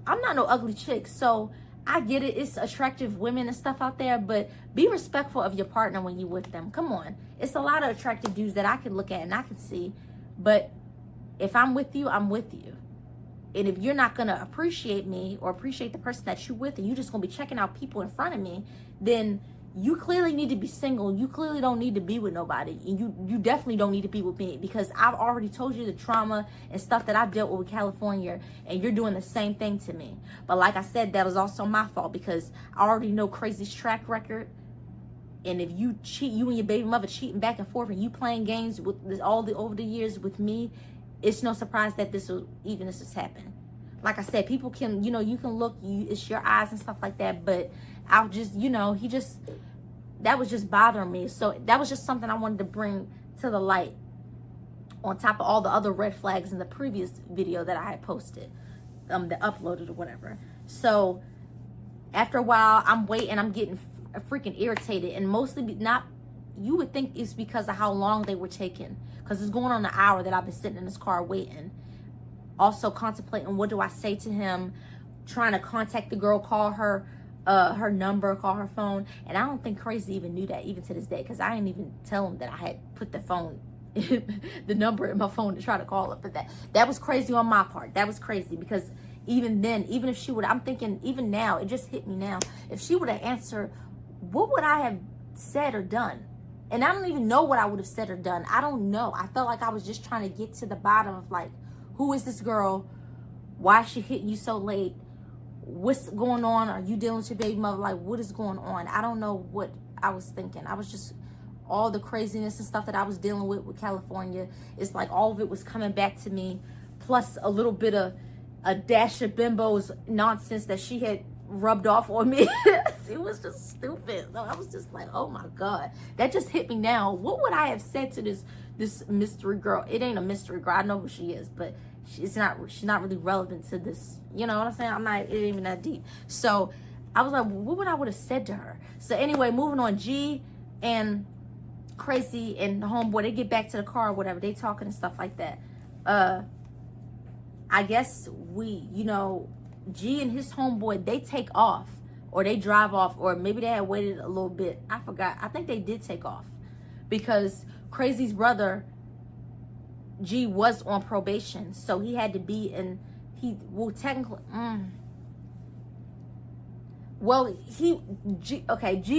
I'm not no ugly chick, so I get it. It's attractive women and stuff out there, but be respectful of your partner when you're with them. Come on. It's a lot of attractive dudes that I can look at and I can see, but if I'm with you, I'm with you. And if you're not going to appreciate me or appreciate the person that you're with, and you're just going to be checking out people in front of me, then you clearly need to be single. You clearly don't need to be with nobody. And you definitely don't need to be with me, because I've already told you the trauma and stuff that I've dealt with California, and you're doing the same thing to me. But like I said, that was also my fault, because I already know Crazy's track record. And if you cheat, you and your baby mother cheating back and forth, and you playing games with this, over the years with me, it's no surprise that this has happened. Like I said, people can, you can look, it's your eyes and stuff like that, but I'll just, that was just bothering me. So that was just something I wanted to bring to the light, on top of all the other red flags in the previous video that I had posted, that uploaded or whatever. So after a while, I'm waiting, I'm getting freaking irritated, and mostly not, you would think it's because of how long they were taking, because it's going on an hour that I've been sitting in this car waiting. Also contemplating, what do I say to him, trying to contact the girl, call her number, call her phone. And I don't think Crazy even knew that, even to this day, because I didn't even tell him that I had put the phone the number in my phone to try to call her. But that was crazy on my part. That was crazy, because even then, even if she would, I'm thinking, even now, it just hit me now, if she would have answered, what would I have said or done? And I don't even know what I would have said or done. I don't know. I felt like I was just trying to get to the bottom of, like, who is this girl? Why is she hitting you so late? What's going on? Are you dealing with your baby mother? Like, what is going on? I don't know what I was thinking. I was just, all the craziness and stuff that I was dealing with California, it's like all of it was coming back to me, plus a little bit of a dash of Bimbo's nonsense that she had rubbed off on me. It was just stupid. So I was just like, oh my God, that just hit me now. What would I have said to this mystery girl? It ain't a mystery girl. I know who she is, but she's not really relevant to this. You know what I'm saying? It ain't even that deep. So I was like, what would I would have said to her? So anyway, moving on, G and Crazy and the homeboy, they get back to the car or whatever, they talking and stuff like that. I guess G and his homeboy, they take off, or they drive off, or maybe they had waited a little bit. I forgot. I think they did take off, because Crazy's brother G was on probation, so he had to be in. G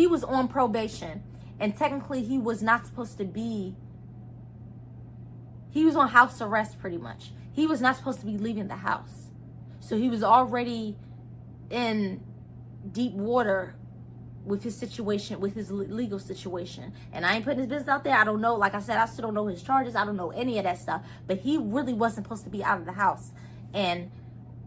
was on probation, and technically he was not supposed to be. He was on house arrest, pretty much. He was not supposed to be leaving the house, so he was already in deep water with his situation, with his legal situation. And I ain't putting his business out there. I don't know. Like I said, I still don't know his charges. I don't know any of that stuff. But he really wasn't supposed to be out of the house. And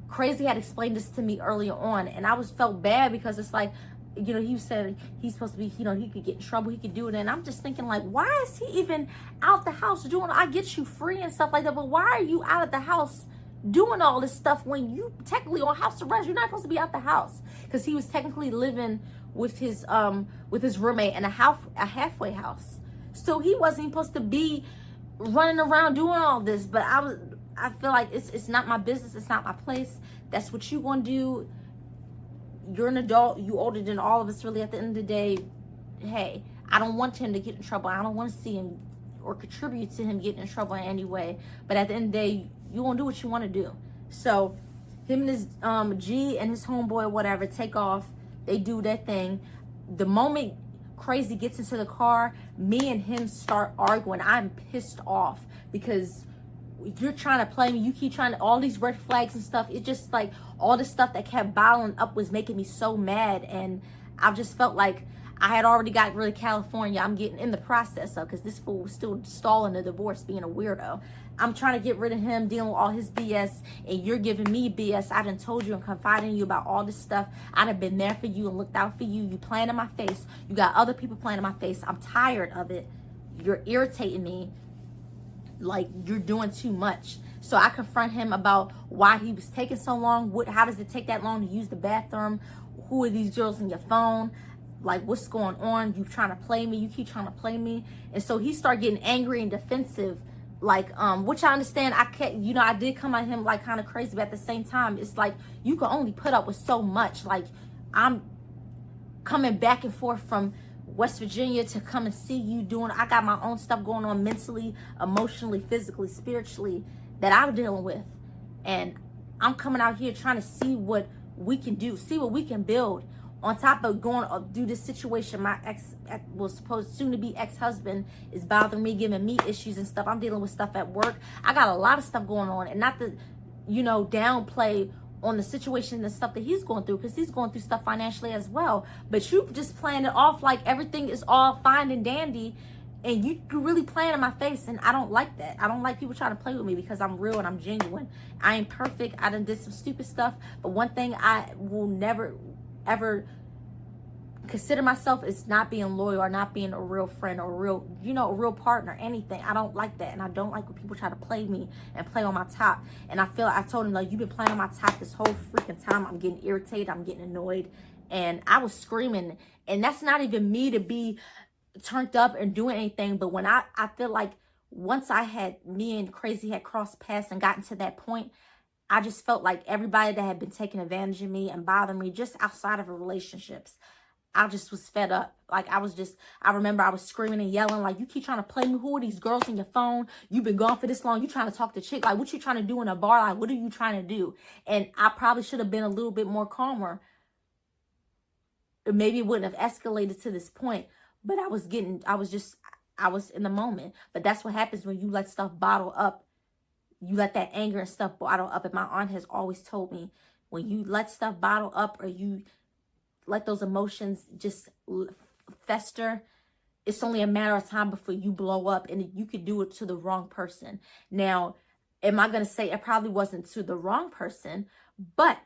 Crazy had explained this to me earlier on, and I felt bad, because it's like, he said he's supposed to be, he could get in trouble, he could do it. And I'm just thinking, like, why is he even out the house doing, I get you free and stuff like that, but why are you out of the house doing all this stuff when you technically on house arrest? You're not supposed to be out the house, because he was technically living with his roommate in a halfway house. So he wasn't supposed to be running around doing all this. But I feel like it's not my business, it's not my place. That's what you gonna do. You're an adult, you older than all of us, really. At the end of the day, hey, I don't want him to get in trouble. I don't want to see him or contribute to him getting in trouble in any way. But at the end of the day, you gonna do what you want to do. So him and his G and his homeboy, whatever, take off. They do their thing. The moment Crazy gets into the car, me and him start arguing. I'm pissed off, because you're trying to play me. You keep trying to, all these red flags and stuff. It just, like, all the stuff that kept bottling up was making me so mad. And I just felt like I had already got rid of California. I'm getting in the process of, because this fool was still stalling the divorce, being a weirdo. I'm trying to get rid of him, dealing with all his BS, and you're giving me BS. I done told you and confided in you about all this stuff. I done been there for you and looked out for you. You playing in my face. You got other people playing in my face. I'm tired of it. You're irritating me. Like, you're doing too much. So I confront him about why he was taking so long. How does it take that long to use the bathroom? Who are these girls in your phone? Like, what's going on? You trying to play me? You keep trying to play me. And so he started getting angry and defensive, like, which I understand. I did come at him like kind of crazy, but at the same time, it's like, you can only put up with so much. Like, I'm coming back and forth from West Virginia to come and see you I got my own stuff going on mentally, emotionally, physically, spiritually, that I'm dealing with. And I'm coming out here trying to see what we can do, see what we can build. On top of going through this situation, my was supposed soon to be ex-husband is bothering me, giving me issues and stuff. I'm dealing with stuff at work. I got a lot of stuff going on, and not to, downplay on the situation and stuff that he's going through, because he's going through stuff financially as well. But you just playing it off like everything is all fine and dandy, and you really playing in my face, and I don't like that. I don't like people trying to play with me, because I'm real and I'm genuine. I ain't perfect. I done did some stupid stuff, but one thing I will never ever consider myself is not being loyal, or not being a real friend, or a real partner, anything. I don't like that, and I don't like when people try to play me and play on my top. And I told him, like, you've been playing on my top this whole freaking time. I'm getting irritated, I'm getting annoyed, and I was screaming. And that's not even me to be turned up and doing anything, but when I feel like once me and Crazy had crossed paths and gotten to that point, I just felt like everybody that had been taking advantage of me and bothering me just outside of relationships, I just was fed up. Like, I remember I was screaming and yelling, like, you keep trying to play me. Who are these girls in your phone? You've been gone for this long. You trying to talk to chick. Like, what you trying to do in a bar? Like, what are you trying to do? And I probably should have been a little bit more calmer. Maybe it wouldn't have escalated to this point, but I was in the moment. But that's what happens when you let stuff bottle up. You let that anger and stuff bottle up. And my aunt has always told me, when you let stuff bottle up, or you let those emotions just fester, it's only a matter of time before you blow up, and you could do it to the wrong person. Now, am I going to say it probably wasn't to the wrong person, but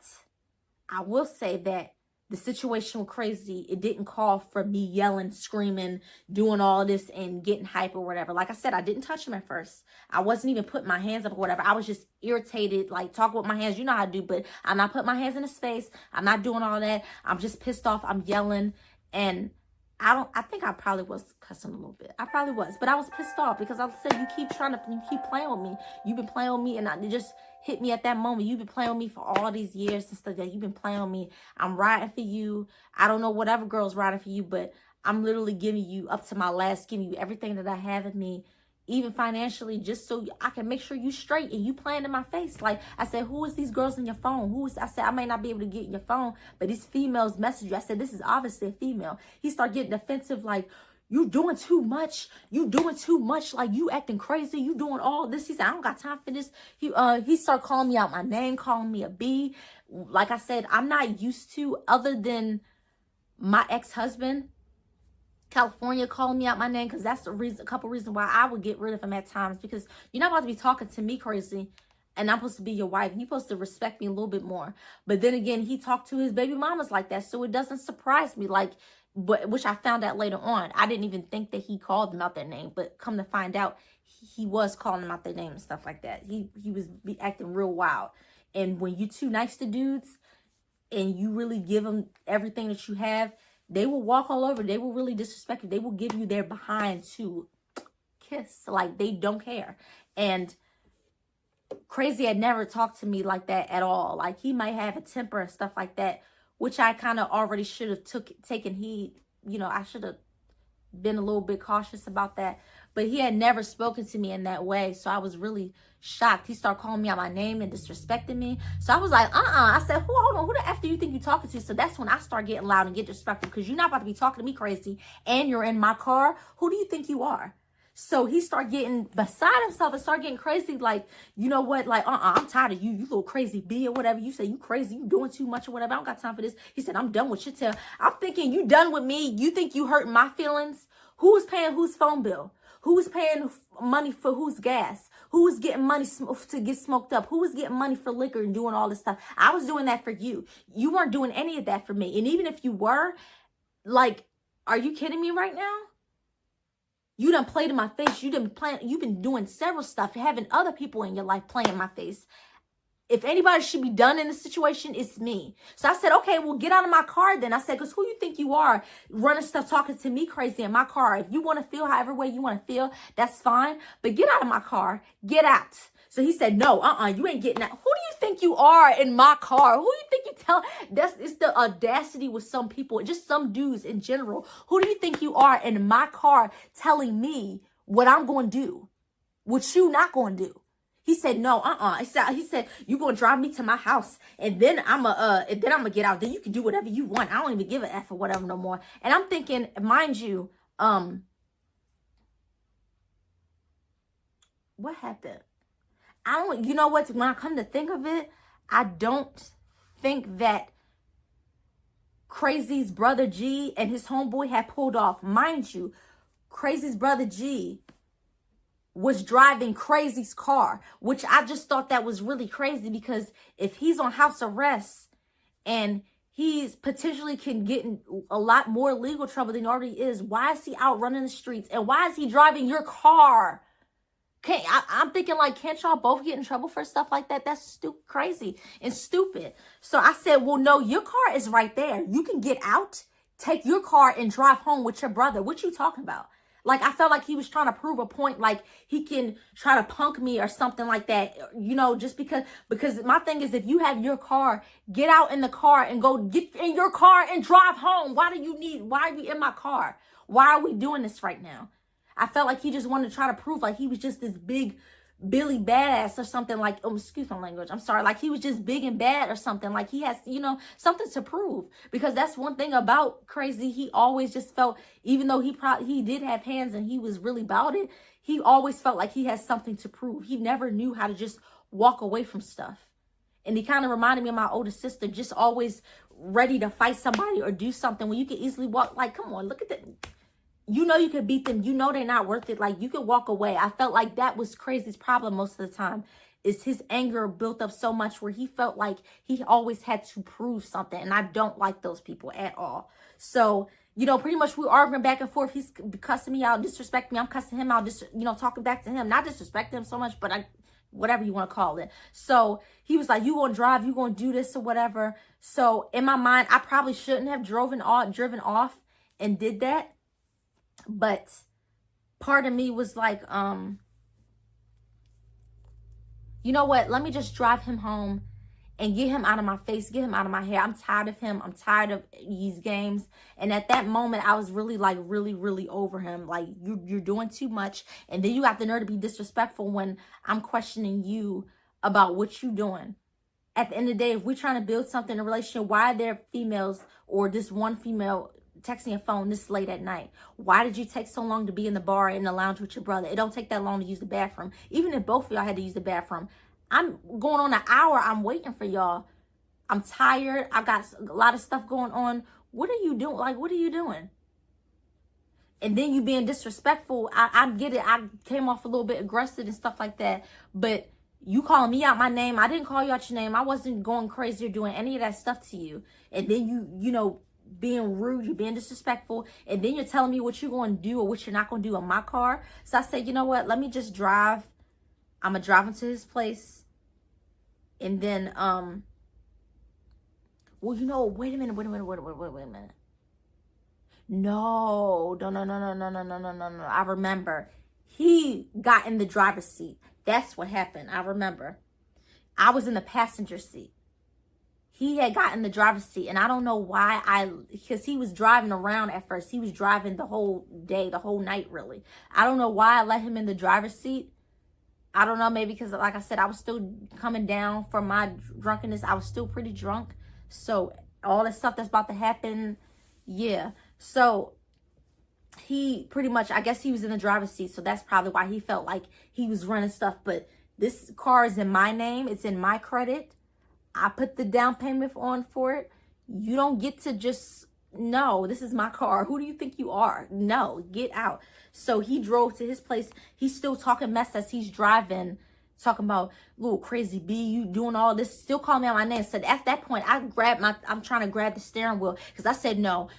I will say that the situation with Crazy, it didn't call for me yelling, screaming, doing all this and getting hype or whatever. Like I said, I didn't touch him at first. I wasn't even putting my hands up or whatever. I was just irritated, like talking with my hands. You know how I do, but I'm not putting my hands in his face. I'm not doing all that. I'm just pissed off. I'm yelling. And I think I probably was cussing a little bit. I probably was, but I was pissed off because I said, you keep playing with me. You've been playing with me, and it just hit me at that moment. You've been playing with me for all these years and stuff. That you've been playing with me. I'm riding for you. I don't know whatever girl's riding for you, but I'm literally giving you up to my last, giving you everything that I have in me, even financially, just so I can make sure you straight, and you playing in my face. Like I said, who is these girls in your phone? I said, I may not be able to get in your phone, but these females message you. I said, this is obviously a female. He started getting defensive, like, you doing too much. You doing too much. Like, you acting crazy. You doing all this. He said, I don't got time for this. He started calling me out my name, calling me a B. Like I said, I'm not used to, other than my ex-husband, California calling me out my name, because that's a couple reasons why I would get rid of him at times, because you're not about to be talking to me crazy, and I'm supposed to be your wife. You're supposed to respect me a little bit more. But then again, he talked to his baby mamas like that, so it doesn't surprise me. Like, which I found out later on. I didn't even think that he called them out their name, but come to find out, he was calling them out their name and stuff like that. He was acting real wild. And when you too nice to dudes, and you really give them everything that you have, they will walk all over. They will really disrespect you. They will give you their behind to kiss. Like, they don't care. And Crazy had never talked to me like that at all. Like, he might have a temper and stuff like that, which I kind of already should have taken heed. I should have been a little bit cautious about that. But he had never spoken to me in that way. So I was really shocked. He started calling me out my name and disrespecting me. So I was like, I said, hold on, who the F do you think you're talking to? So that's when I start getting loud and get disrespectful, because you're not about to be talking to me crazy, and you're in my car. Who do you think you are? So he started getting beside himself and started getting crazy. Like, you know what? Like, I'm tired of you little crazy B or whatever. You say you crazy, you doing too much or whatever. I don't got time for this. He said, I'm done with your tail. I'm thinking, you done with me? You think you hurting my feelings? Who is paying whose phone bill? Who is paying money for whose gas? Who is getting money to get smoked up? Who is getting money for liquor and doing all this stuff? I was doing that for you. You weren't doing any of that for me. And even if you were, like, are you kidding me right now? You done played in my face. You've been doing several stuff, having other people in your life playing in my face. If anybody should be done in this situation, it's me. So I said, okay, well, get out of my car then. I said, because who you think you are running stuff, talking to me crazy in my car? If you want to feel however way you want to feel, that's fine. But get out of my car. Get out. So he said, no, you ain't getting out. Who do you think you are in my car? Who do you think you tell? It's the audacity with some people, just some dudes in general. Who do you think you are in my car telling me what I'm going to do, what you not going to do? He said, no, He said, you gonna drive me to my house, and then I'm gonna get out. Then you can do whatever you want. I don't even give a F or whatever no more. And I'm thinking, mind you, what happened? You know what? When I come to think of it, I don't think that Crazy's brother G and his homeboy had pulled off. Mind you, Crazy's brother G was driving Crazy's car, which I just thought that was really crazy, because if he's on house arrest and he's potentially can get in a lot more legal trouble than he already is, why is he out running the streets? And why is he driving your car? I'm thinking, like, can't y'all both get in trouble for stuff like that? That's crazy and stupid. So I said, well, no, your car is right there. You can get out, take your car and drive home with your brother. What you talking about? Like, I felt like he was trying to prove a point, like he can try to punk me or something like that, you know, just because my thing is, if you have your car, get out in the car and go get in your car and drive home. Why are you in my car? Why are we doing this right now? I felt like he just wanted to try to prove like he was just this big Billy badass or something, like, oh, excuse my language, I'm sorry, like he was just big and bad or something, like he has, you know, something to prove. Because that's one thing about Crazy, he always just felt, even though he did have hands and he was really about it, he always felt like he has something to prove. He never knew how to just walk away from stuff. And he kind of reminded me of my older sister, just always ready to fight somebody or do something when you can easily walk. Like, come on, look at that. You know you could beat them. You know they're not worth it. Like, you could walk away. I felt like that was Crazy's problem most of the time, is his anger built up so much where he felt like he always had to prove something. And I don't like those people at all. So, you know, pretty much we were arguing back and forth. He's cussing me out, disrespecting me. I'm cussing him out, just, you know, talking back to him. Not disrespecting him so much, but whatever you want to call it. So he was like, you gonna drive, you gonna do this or whatever. So in my mind, I probably shouldn't have driven off and did that. But part of me was like, you know what? Let me just drive him home and get him out of my face, get him out of my hair. I'm tired of him. I'm tired of these games. And at that moment, I was really like, really over him. Like, you're doing too much. And then you got the nerve to be disrespectful when I'm questioning you about what you doing. At the end of the day, if we're trying to build something in a relationship, why are there females or this one female texting a phone this late at night? Why did you take so long to be in the bar in the lounge with your brother? It don't take that long to use the bathroom. Even if both of y'all had to use the bathroom, I'm going on an hour. I'm waiting for y'all. I'm tired. I got a lot of stuff going on. What are you doing? Like, what are you doing? And then you being disrespectful. I get it. I came off a little bit aggressive and stuff like that. But you calling me out my name. I didn't call you out your name. I wasn't going crazy or doing any of that stuff to you. And then you know, being rude, you're being disrespectful, and then you're telling me what you're going to do or what you're not going to do in my car. So I said, you know what, let me just drive. I'm gonna drive him to his place, and then well, you know, wait a minute. No. I remember he got in the driver's seat. That's what happened. I remember I was in the passenger seat. He had gotten the driver's seat, and I don't know why because he was driving around at first. He was driving the whole day, the whole night, really. I don't know why I let him in the driver's seat. I don't know, maybe because, like I said, I was still coming down from my drunkenness. I was still pretty drunk. So all the stuff that's about to happen, yeah. So he pretty much, I guess he was in the driver's seat. So that's probably why he felt like he was running stuff. But this car is in my name. It's in my credit. I put the down payment on for it. You don't get to just, no, this is my car. Who do you think you are? No, get out. So he drove to his place. He's still talking mess as he's driving, talking about, little Crazy B, you doing all this, still calling me out my name. So at that point, I'm trying to grab the steering wheel, because I said, no,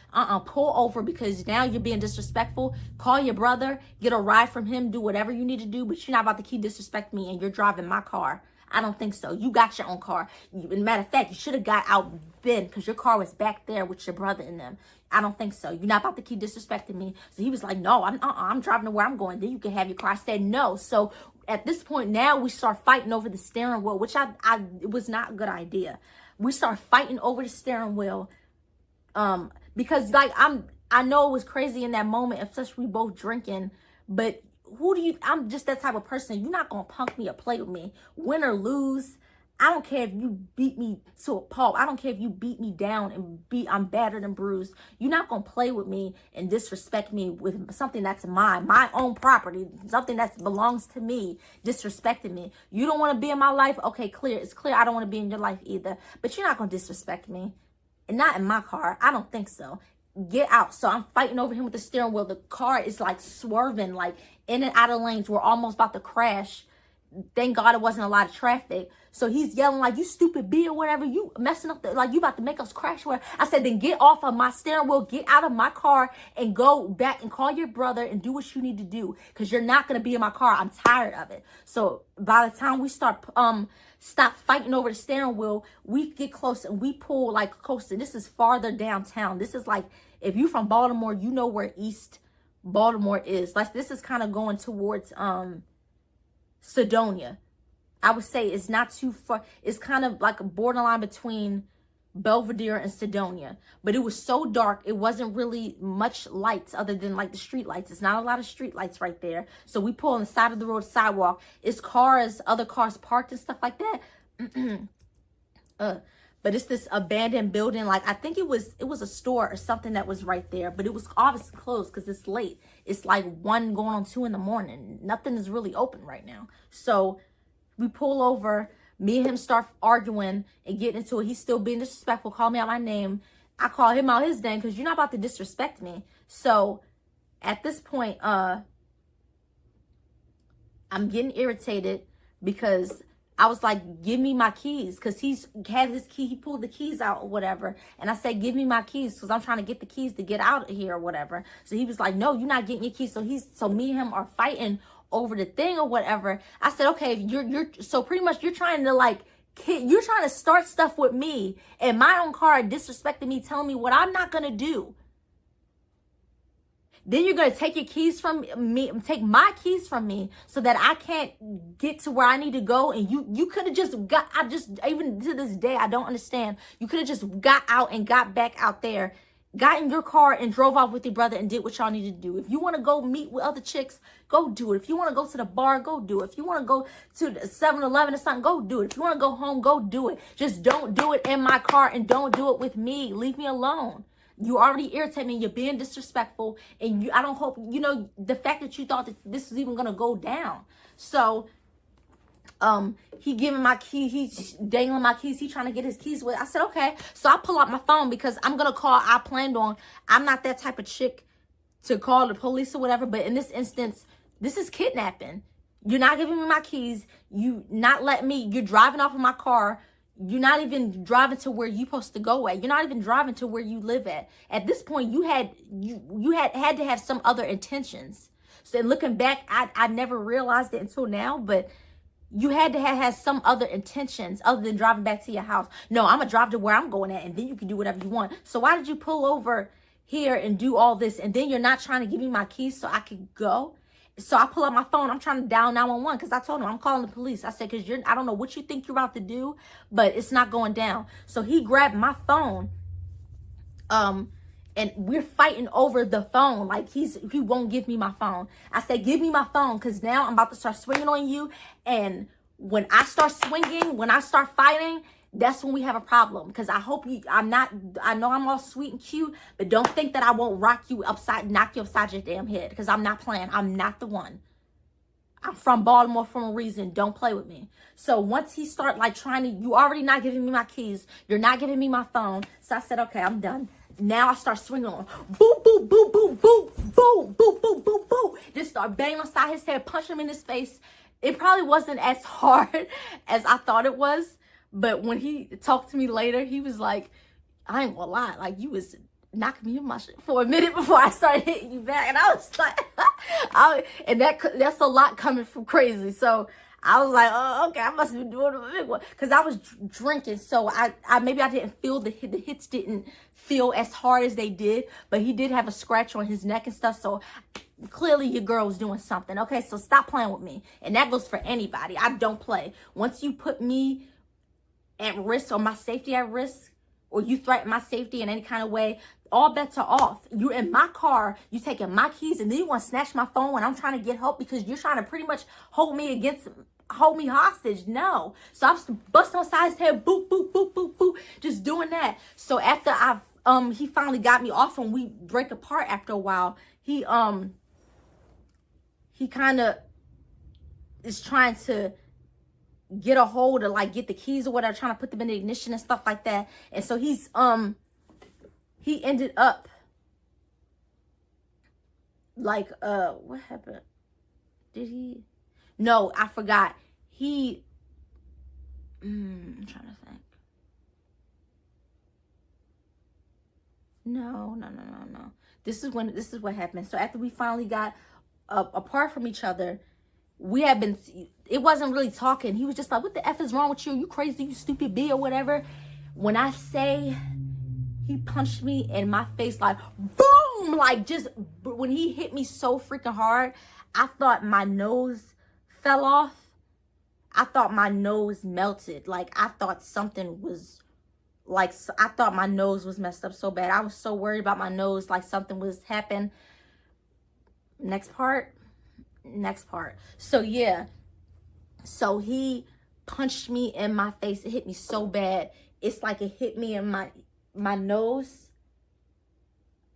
pull over, because now you're being disrespectful. Call your brother, get a ride from him, do whatever you need to do, but you're not about to keep disrespecting me, and you're driving my car. I don't think so. You got your own car. Matter of fact, you should have got out then, because your car was back there with your brother in them. I don't think so. You're not about to keep disrespecting me. So he was like, no, I'm driving to where I'm going. Then you can have your car. I said, no. So at this point now, we start fighting over the steering wheel, which it was not a good idea. We start fighting over the steering wheel because, like, I know it was crazy in that moment, especially we both drinking, but I'm just that type of person. You're not going to punk me or play with me. Win or lose. I don't care if you beat me to a pulp. I don't care if you beat me down and I'm battered and bruised. You're not going to play with me and disrespect me with something that's my own property, something that belongs to me, disrespecting me. You don't want to be in my life? Okay, clear. It's clear I don't want to be in your life either. But you're not going to disrespect me. And not in my car. I don't think so. Get out. So I'm fighting over him with the steering wheel. The car is like swerving, like in and out of lanes. We're almost about to crash. Thank God it wasn't a lot of traffic. So he's yelling like, you stupid B or whatever. You messing up, like you about to make us crash. I said, then get off of my steering wheel, get out of my car and go back and call your brother and do what you need to do. Because you're not going to be in my car. I'm tired of it. So by the time we stop fighting over the steering wheel, we get close and we pull like closer. This is farther downtown. This is like, if you from Baltimore, you know where East Baltimore is. Like this is kind of going towards Sedonia. I would say it's not too far. It's kind of like a borderline between Belvedere and Sedonia. But it was so dark, it wasn't really much lights other than like the street lights. It's not a lot of street lights right there. So we pull on the side of the road sidewalk. It's cars, other cars parked and stuff like that. But it's this abandoned building. Like I think it was a store or something that was right there. But it was obviously closed because it's late. It's like 1 going on 2 in the morning. Nothing is really open right now. So we pull over. Me and him start arguing and getting into it. He's still being disrespectful. Call me out my name. I call him out his name because you're not about to disrespect me. So at this point, I'm getting irritated because I was like, give me my keys, because he had his key. He pulled the keys out or whatever. And I said, give me my keys because I'm trying to get the keys to get out of here or whatever. So he was like, no, you're not getting your keys. So me and him are fighting over the thing or whatever. I said, okay, so pretty much you're trying to start stuff with me in my own car, disrespecting me, telling me what I'm not going to do. Then you're going to take your keys from me, take my keys from me so that I can't get to where I need to go. And you could have just even to this day, I don't understand. You could have just got out and got back out there, got in your car and drove off with your brother and did what y'all needed to do. If you want to go meet with other chicks, go do it. If you want to go to the bar, go do it. If you want to go to the 7-Eleven or something, go do it. If you want to go home, go do it. Just don't do it in my car and don't do it with me. Leave me alone. You already irritate me. You're being disrespectful. And I don't hope, the fact that you thought that this was even going to go down. So, he giving my key. He's dangling my keys. He trying to get his keys with. I said, okay. So I pull out my phone because I'm going to call. I'm not that type of chick to call the police or whatever. But in this instance, this is kidnapping. You're not giving me my keys. You're driving off of my car. You're not even driving to where you're supposed to go at. You're not even driving to where you live at. At this point, you had to have some other intentions. So looking back, I never realized it until now, but you had to have some other intentions other than driving back to your house. No, I'm going to drive to where I'm going at, and then you can do whatever you want. So why did you pull over here and do all this, and then you're not trying to give me my keys so I could go? So I pull out my phone. I'm trying to dial 911 because I told him I'm calling the police. I said, because I don't know what you think you're about to do, but it's not going down. So he grabbed my phone, and we're fighting over the phone. Like he won't give me my phone. I said, give me my phone because now I'm about to start swinging on you. And when I start swinging, when I start fighting, that's when we have a problem. Because I know I'm all sweet and cute, but don't think that I won't knock you upside your damn head. Because I'm not playing. I'm not the one. I'm from Baltimore for a reason. Don't play with me. So once he start you already not giving me my keys. You're not giving me my phone. So I said, okay, I'm done. Now I start swinging on. Boop, boop, boop, boop, boop, boop, boop, boop, boop, boop. Just start banging upside his head, punch him in his face. It probably wasn't as hard as I thought it was. But when he talked to me later, he was like, I ain't gonna lie, like you was knocking me in my shit for a minute before I started hitting you back. And I was like, that's a lot coming from crazy. So I was like, oh, okay, I must have been doing a big one. Because I was drinking, so maybe I didn't feel the hits didn't feel as hard as they did. But he did have a scratch on his neck and stuff, so clearly your girl was doing something. Okay, so stop playing with me. And that goes for anybody. I don't play. Once you put me at risk or my safety at risk, or you threaten my safety in any kind of way, all bets are off. You're in my car, you taking my keys, and then you want to snatch my phone when I'm trying to get help because you're trying to pretty much hold me hostage. No. So I'm busting on side his head, boop, boop, boop, boop, boop, just doing that. So after he finally got me off and we break apart after a while, he kind of is trying to get a hold of, like, get the keys or whatever, trying to put them in the ignition and stuff like that. And so he ended up like, what happened? Did he? No, I forgot. I'm trying to think. No. This is what happened. So after we finally got apart from each other, it wasn't really talking. He was just like, what the F is wrong with you? You crazy, you stupid B or whatever. When I say he punched me in my face, like, boom, like, just when he hit me so freaking hard, I thought my nose fell off. I thought my nose melted. Like, I thought something was, like, I thought my nose was messed up so bad. I was so worried about my nose, like something was happening. Next part. So, yeah. So, he punched me in my face. It hit me so bad. It's like it hit me in my nose.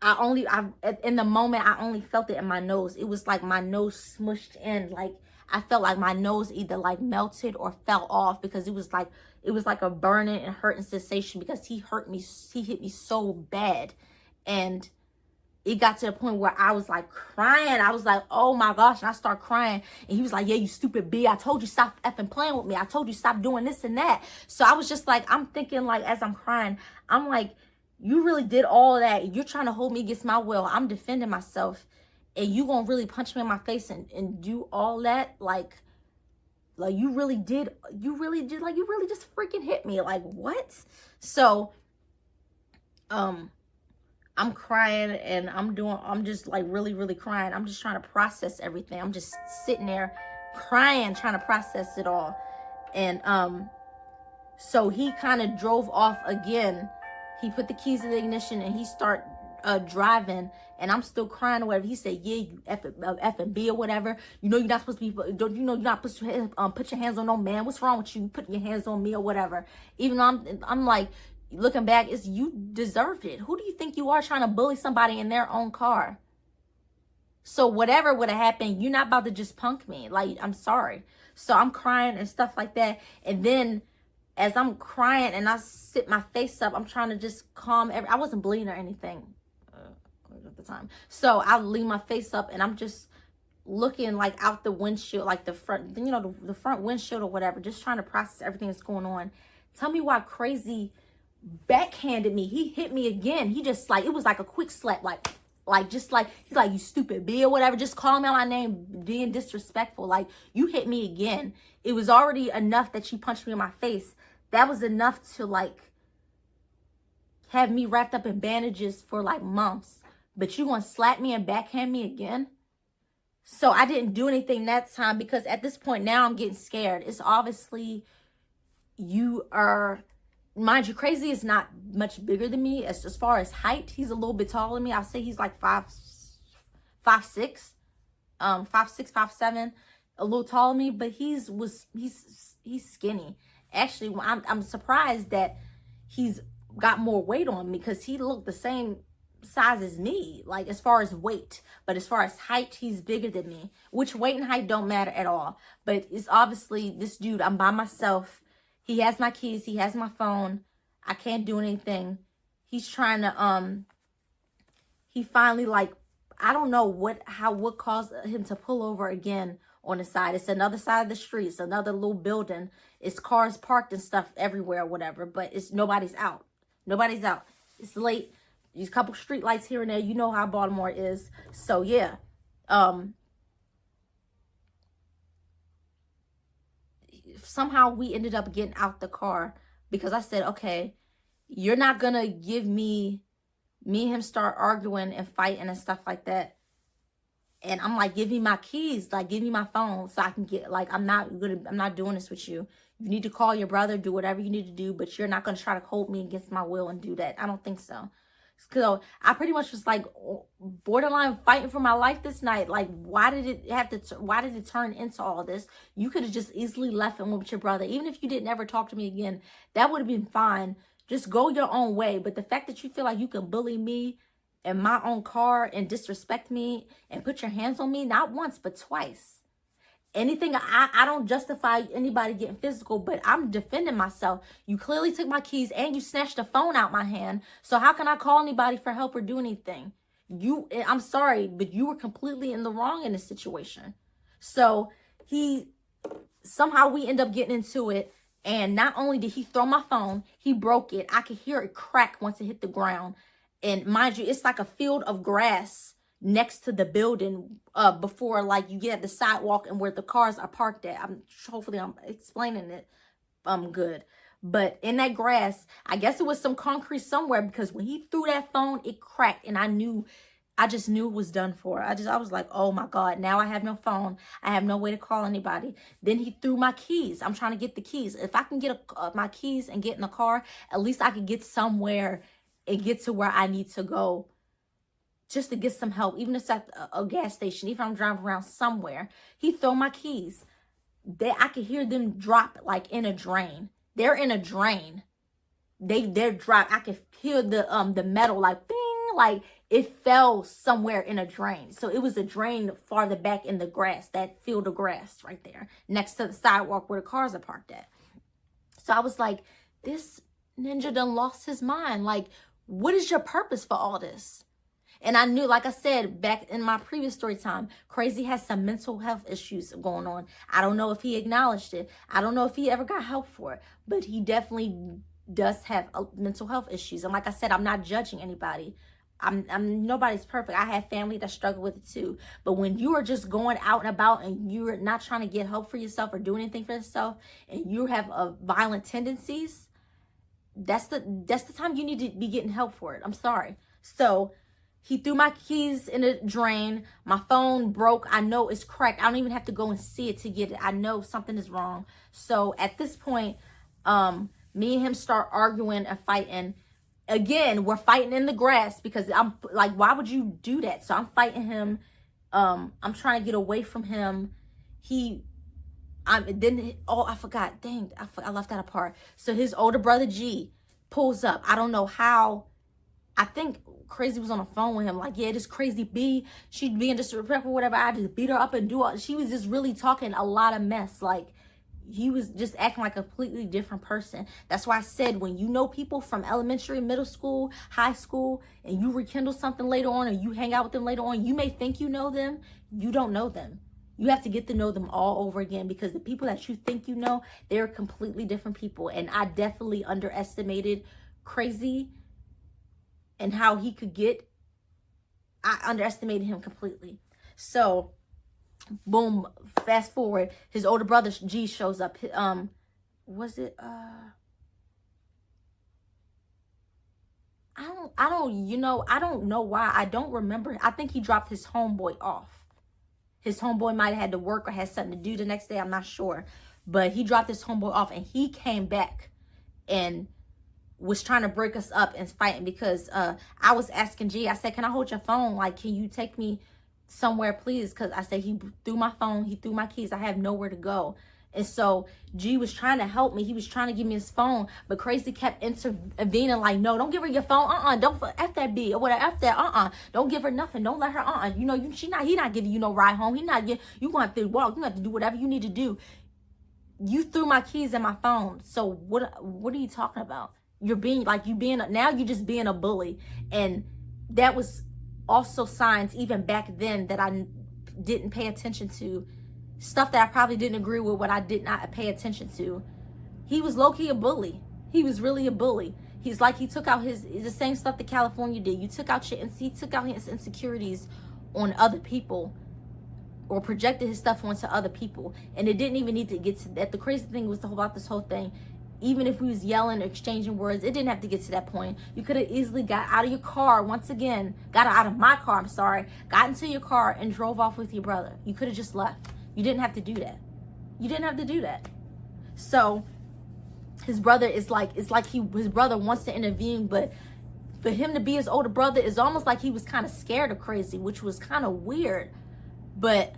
In the moment, I only felt it in my nose. It was like my nose smushed in. Like, I felt like my nose either like melted or fell off because it was like a burning and hurting sensation because he hit me so bad. And it got to the point where I was like crying. I was like, oh my gosh. And I started crying. And he was like, yeah, you stupid B. I told you stop effing playing with me. I told you stop doing this and that. So I was just like, I'm thinking, like, as I'm crying, I'm like, you really did all that. You're trying to hold me against my will. I'm defending myself. And you gonna really punch me in my face and do all that? Like you really did, like, you really just freaking hit me. Like, what? So, I'm crying and I'm just like really, really crying. I'm just trying to process everything. I'm just sitting there crying, trying to process it all. And, so he kind of drove off again. He put the keys in the ignition and he started driving, and I'm still crying or whatever. He said, yeah, you effing B or whatever. You know you're not supposed to be, don't you know you're not supposed to put your hands on no man. What's wrong with you putting your hands on me or whatever? Even though I'm like, looking back, it's you deserved it. Who do you think you are trying to bully somebody in their own car? So whatever would have happened, you're not about to just punk me. Like, I'm sorry. So I'm crying and stuff like that. And then as I'm crying and I sit my face up, I'm trying to just calm I wasn't bleeding or anything at the time. So I lean my face up and I'm just looking like out the windshield, like the front, you know, the front windshield or whatever, just trying to process everything that's going on. Tell me why crazy backhanded me. He hit me again. He just like, it was like a quick slap, he's like, you stupid B or whatever, just calling out my name, being disrespectful. Like, you hit me again. It was already enough that you punched me in my face. That was enough to, like, have me wrapped up in bandages for like months. But you gonna slap me and backhand me again? So I didn't do anything that time because at this point now I'm getting scared. It's obviously you are, mind you, Crazy is not much bigger than me as far as height. He's a little bit taller than me. I'll say he's like 5'6", 5'7", a little taller than me, but he's skinny. Actually, I'm surprised that he's got more weight on me because he looked the same size as me, like as far as weight, but as far as height, he's bigger than me, which weight and height don't matter at all. But it's obviously this dude, I'm by myself. He has my keys, he has my phone. I can't do anything. He's trying to, he finally, like, I don't know what caused him to pull over again on the side. It's another side of the street. It's another little building. It's cars parked and stuff everywhere or whatever, but nobody's out. Nobody's out. It's late. These couple street lights here and there. You know how Baltimore is. So, yeah. Somehow we ended up getting out the car because I said, okay, you're not going to give me and him start arguing and fighting and stuff like that. And I'm like, give me my keys, like, give me my phone so I can get, like, I'm not doing this with you. You need to call your brother, do whatever you need to do, but you're not going to try to hold me against my will and do that. I don't think so. So I pretty much was like borderline fighting for my life this night. Like, why did it turn into all this? You could have just easily left and went with your brother. Even if you didn't ever talk to me again, that would have been fine. Just go your own way. But the fact that you feel like you can bully me in my own car and disrespect me and put your hands on me, not once, but twice. Anything, I don't justify anybody getting physical, but I'm defending myself. You clearly took my keys and you snatched the phone out my hand. So how can I call anybody for help or do anything? I'm sorry, but you were completely in the wrong in this situation. So somehow we end up getting into it. And not only did he throw my phone, he broke it. I could hear it crack once it hit the ground. And mind you, it's like a field of grass next to the building before, like, you get at the sidewalk and where the cars are parked at. Hopefully I'm explaining it good. But in that grass, I guess it was some concrete somewhere, because when he threw that phone, it cracked, and I just knew it was done for. I was like, oh my God, now I have no phone. I have no way to call anybody. Then he threw my keys. I'm trying to get the keys. If I can get my keys and get in the car, at least I could get somewhere and get to where I need to go, just to get some help, even if it's at a gas station, even if I'm driving around somewhere. He threw my keys. I could hear them drop like in a drain. They're in a drain. They're drop. I could hear the metal like bing, like it fell somewhere in a drain. So it was a drain farther back in the grass, that field of grass right there next to the sidewalk where the cars are parked at. So I was like, this ninja done lost his mind. Like, what is your purpose for all this? And I knew, like I said, back in my previous story time, Crazy has some mental health issues going on. I don't know if he acknowledged it. I don't know if he ever got help for it. But he definitely does have mental health issues. And like I said, I'm not judging anybody. I'm nobody's perfect. I have family that struggle with it too. But when you are just going out and about and you're not trying to get help for yourself or do anything for yourself, and you have violent tendencies, that's the time you need to be getting help for it. I'm sorry. So he threw my keys in a drain. My phone broke. I know it's cracked. I don't even have to go and see it to get it. I know something is wrong. So at this point, me and him start arguing and fighting. Again, we're fighting in the grass, because I'm like, why would you do that? So I'm fighting him. I'm trying to get away from him. I forgot. Dang, I left that apart. So his older brother G pulls up. I don't know how. I think Crazy was on the phone with him, like, yeah, this Crazy B, she'd being disrespectful, whatever. I just beat her up and do all. She was just really talking a lot of mess. Like, he was just acting like a completely different person. That's why I said, when you know people from elementary, middle school, high school, and you rekindle something later on, or you hang out with them later on, you may think you know them. You don't know them. You have to get to know them all over again, because the people that you think you know, they're completely different people. And I definitely underestimated Crazy and how he could get. I underestimated him completely. So boom, fast forward, his older brother G shows up. Was it I don't know why. I don't remember. I think he dropped his homeboy off. His homeboy might have had to work or had something to do the next day. I'm not sure. But he dropped his homeboy off, and he came back and was trying to break us up and fighting, because I was asking G, I said, can I hold your phone? Like, can you take me somewhere, please? Because I said, he threw my phone, he threw my keys, I have nowhere to go. And so G was trying to help me. He was trying to give me his phone, but Crazy kept intervening, like, no, don't give her your phone. Don't F that B or whatever. F that. Don't give her nothing. Don't let her. He not giving you no ride home. You gonna have to walk. You have to do whatever you need to do. You threw my keys and my phone. So what are you talking about? Now you're just being a bully. And that was also signs even back then that I didn't pay attention to. Stuff that I probably didn't agree with, what I did not pay attention to. He was low-key a bully. He was really a bully. He's like, he took out the same stuff that California did. He took out his insecurities on other people, or projected his stuff onto other people. And it didn't even need to get to that. The crazy thing was about this whole thing, even if we was yelling or exchanging words, it didn't have to get to that point. You could have easily got out of your car, got out of my car, got into your car and drove off with your brother. You could have just left. You didn't have to do that. So his brother his brother wants to intervene, but for him to be his older brother, is almost like he was kind of scared of Crazy, which was kind of weird. But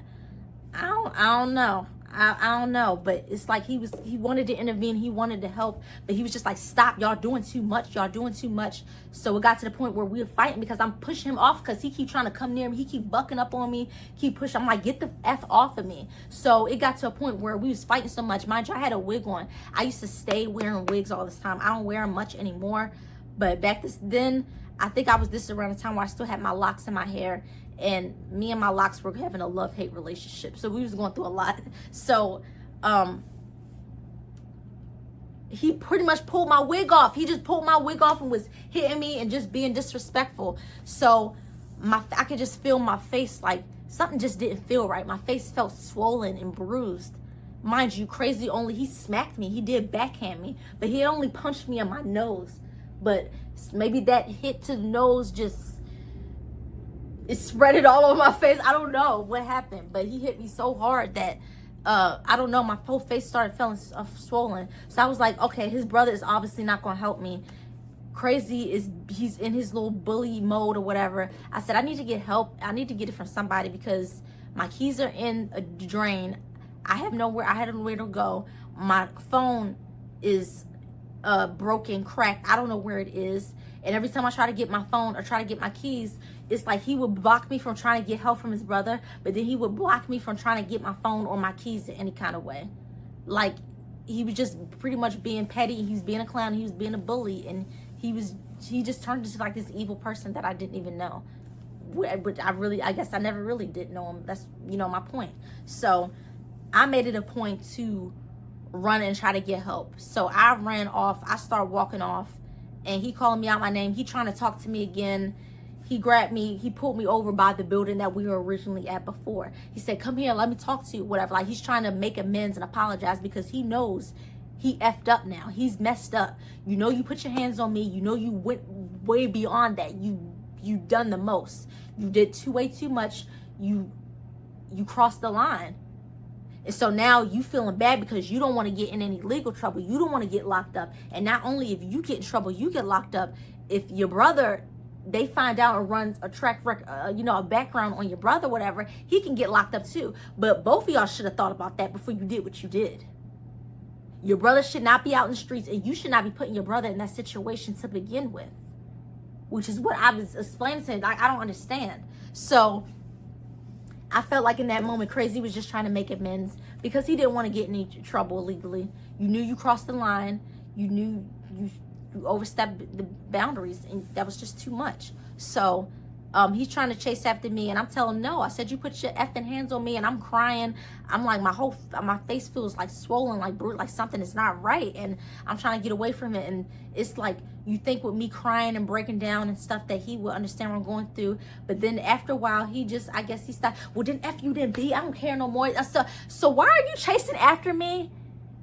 I don't know. I don't know, but it's like he wanted to intervene, he wanted to help, but he was just like, stop, y'all doing too much, y'all doing too much. So it got to the point where we were fighting because I'm pushing him off because he keep trying to come near me, he keep bucking up on me, keep pushing. I'm like, get the F off of me. So it got to a point where we was fighting so much. Mind you, I had a wig on. I used to stay wearing wigs all this time. I don't wear them much anymore, but back then, I think I was this around the time where I still had my locks in my hair, and me and my locks were having a love-hate relationship. So we was going through a lot. So he pretty much pulled my wig off. He just pulled my wig off and was hitting me and just being disrespectful. So I could just feel my face, like something just didn't feel right. My face felt swollen and bruised. Mind you, Crazy he smacked me. He did backhand me, but he only punched me in my nose. But maybe that hit to the nose it spread it all over my face. I don't know what happened, but he hit me so hard that I don't know, my whole face started feeling swollen. So I was like, okay, his brother is obviously not going to help me. Crazy he's in his little bully mode or whatever. I said, I need to get help. I need to get it from somebody because my keys are in a drain. I had nowhere to go. My phone is broken, cracked. I don't know where it is. And every time I try to get my phone or try to get my keys, it's like he would block me from trying to get help from his brother, but then he would block me from trying to get my phone or my keys in any kind of way. Like, he was just pretty much being petty. He was being a clown. He was being a bully. And he just turned into like this evil person that I didn't even know. But I guess I never really did know him. That's, my point. So I made it a point to run and try to get help. So I ran off. I started walking off, and he calling me out my name. He trying to talk to me again. He grabbed me. He pulled me over by the building that we were originally at before. He said, come here, let me talk to you, whatever. Like, he's trying to make amends and apologize because he knows he effed up now. He's messed up. You put your hands on me. You went way beyond that. You done the most. You did way too much. You crossed the line. And so now you feeling bad because you don't want to get in any legal trouble. You don't want to get locked up. And not only if you get in trouble, you get locked up. If your brother, they find out and runs a track record, a background on your brother, whatever, he can get locked up too. But both of y'all should have thought about that before you did what you did. Your brother should not be out in the streets, and you should not be putting your brother in that situation to begin with, which is what I was explaining to him. Like, I don't understand. So I felt like in that moment, Crazy was just trying to make amends because he didn't want to get in any trouble illegally. You knew you crossed the line. You knew you overstepped the boundaries, and that was just too much. So he's trying to chase after me, and I'm telling him no. I said, you put your effing hands on me, and I'm crying. I'm like, my face feels like swollen, like something is not right, and I'm trying to get away from it. And it's like, you think with me crying and breaking down and stuff that he would understand what I'm going through, but then after a while, I guess he stopped. Well, then F you, then B, I don't care no more. So why are you chasing after me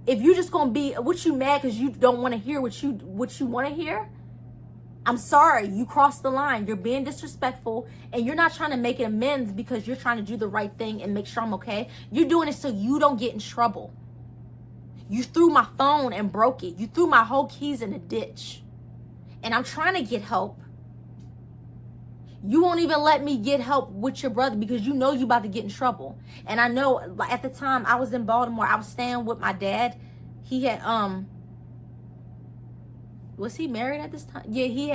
if you just gonna be, what you mad because you don't want to hear what you want to hear? I'm sorry, you crossed the line. You're being disrespectful, and you're not trying to make amends because you're trying to do the right thing and make sure I'm okay. You're doing it so you don't get in trouble. You threw my phone and broke it. You threw my whole keys in a ditch. And I'm trying to get help. You won't even let me get help with your brother because you know you about to get in trouble. And I know, like, at the time I was in Baltimore, I was staying with my dad. He had was he married at this time? Yeah, he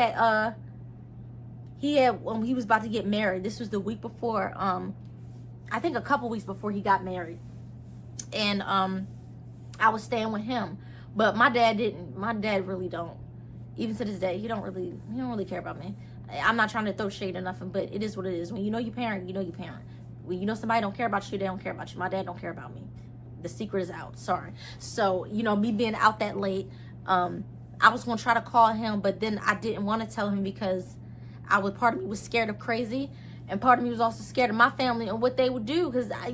was about to get married. This was the week before, I think a couple weeks before he got married. And I was staying with him. But my dad really don't. Even to this day, he don't really care about me. I'm not trying to throw shade or nothing, but it is what it is. When you know your parent, you know your parent. When you know somebody don't care about you, they don't care about you. My dad don't care about me. The secret is out. Sorry. So, me being out that late, I was going to try to call him, but then I didn't want to tell him because part of me was scared of Crazy, and part of me was also scared of my family and what they would do, because I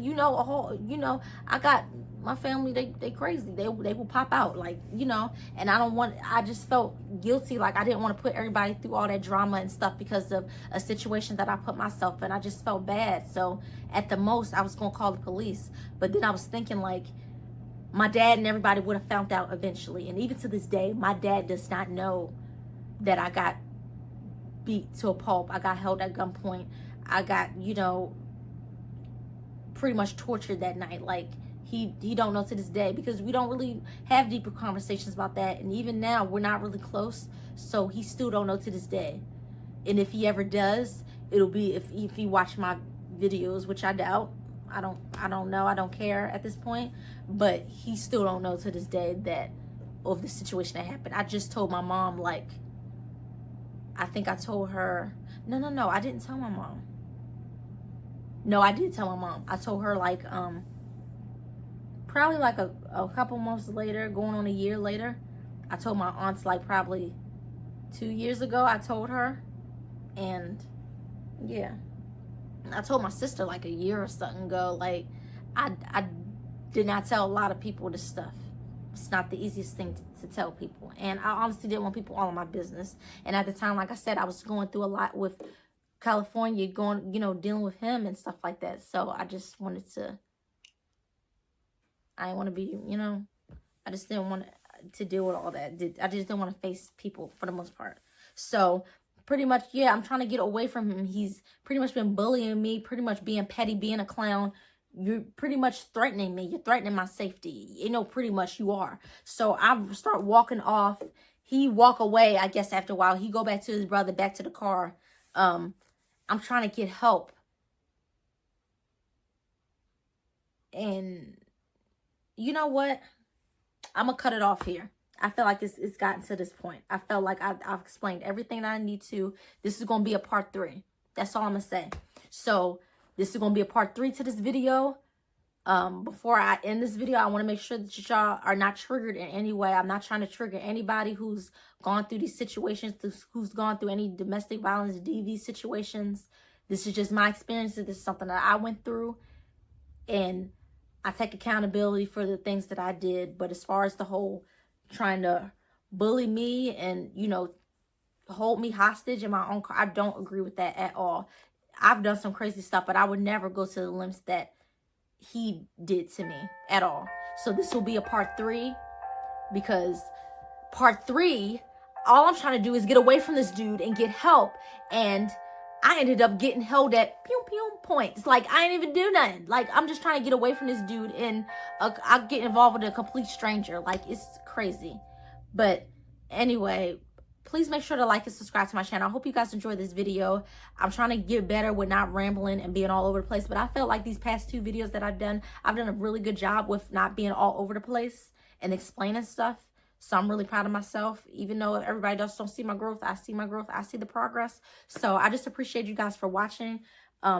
got my family, they crazy. They will pop out, and I just felt guilty. Like, I didn't want to put everybody through all that drama and stuff because of a situation that I put myself in. I just felt bad. So at the most, I was going to call the police. But then I was thinking, like, my dad and everybody would have found out eventually. And even to this day, my dad does not know that I got beat to a pulp. I got held at gunpoint. I got, you know, pretty much tortured that night. Like, he don't know to this day, because we don't really have deeper conversations about that. And even now, we're not really close. So he still don't know to this day. And if he ever does, it'll be if he watch my videos, which I doubt. I don't know. I don't care at this point. But he still don't know to this day that of the situation that happened. I just told my mom, like, I think I told her, no, I didn't tell my mom. No, I did tell my mom. I told her, like, probably like a couple months later, going on a year later. I told my aunts, like, probably 2 years ago, I told her. And yeah, I told my sister like a year or something ago. Like, I did not tell a lot of people this stuff. It's not the easiest thing to tell people. And I honestly didn't want people all in my business. And at the time, like I said, I was going through a lot with California, going, you know, dealing with him and stuff like that. So I just wanted to, I didn't want to be, you know, I just didn't want to deal with all that. I just didn't want to face people for the most part. So pretty much, yeah, I'm trying to get away from him. He's pretty much been bullying me, pretty much being petty, being a clown. You're pretty much threatening me. You're threatening my safety. You know, pretty much you are. So I start walking off. He walk away, I guess, after a while. He go back to his brother, back to the car. I'm trying to get help. And you know what? I'm going to cut it off here. I feel like it's gotten to this point. I felt like I've explained everything that I need to. This is going to be a part 3. That's all I'm going to say. So this is going to be a part 3 to this video. Before I end this video, I want to make sure that y'all are not triggered in any way. I'm not trying to trigger anybody who's gone through these situations, who's gone through any domestic violence, DV situations. This is just my experiences. This is something that I went through. And I take accountability for the things that I did. But as far as the whole trying to bully me and, you know, hold me hostage in my own car, I don't agree with that at all. I've done some crazy stuff, but I would never go to the lengths that he did to me at all. So this will be a part 3, because part 3, all I'm trying to do is get away from this dude and get help. And I ended up getting held at pew points. Like, I ain't even do nothing. Like, I'm just trying to get away from this dude, and I get involved with a complete stranger. Like, it's crazy. But anyway, please make sure to like and subscribe to my channel. I hope you guys enjoyed this video. I'm trying to get better with not rambling and being all over the place. But I felt like these past 2 videos that I've done a really good job with not being all over the place and explaining stuff. So I'm really proud of myself. Even though everybody else don't see my growth, I see my growth. I see the progress. So I just appreciate you guys for watching.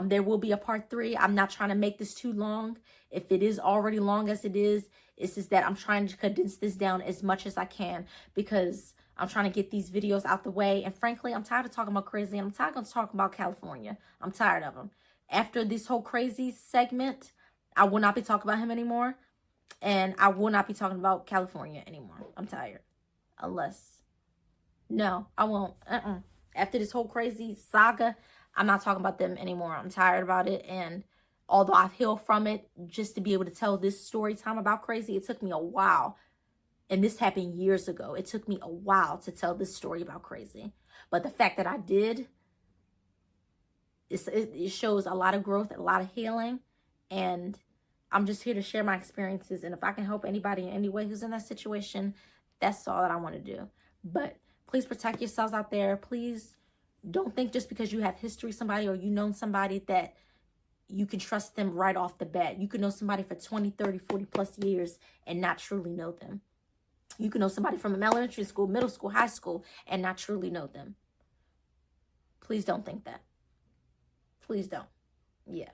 There will be a part 3. I'm not trying to make this too long. If it is already long as it is, it's just that I'm trying to condense this down as much as I can, because I'm trying to get these videos out the way. And frankly, I'm tired of talking about crazy. I'm tired of talking about California. I'm tired of them. After this whole crazy segment, I will not be talking about him anymore. And I will not be talking about California anymore. I'm tired. No, I won't. After this whole crazy saga, I'm not talking about them anymore. I'm tired about it. And although I've healed from it, just to be able to tell this story time about crazy, it took me a while. And this happened years ago. It took me a while to tell this story about crazy. But the fact that I did, it shows a lot of growth and a lot of healing. And I'm just here to share my experiences. And if I can help anybody in any way who's in that situation, that's all that I want to do. But please protect yourselves out there. Please don't think just because you have history with somebody or you know somebody that you can trust them right off the bat. You can know somebody for 20, 30, 40 plus years and not truly know them. You can know somebody from elementary school, middle school, high school, and not truly know them. Please don't think that. Please don't. Yeah.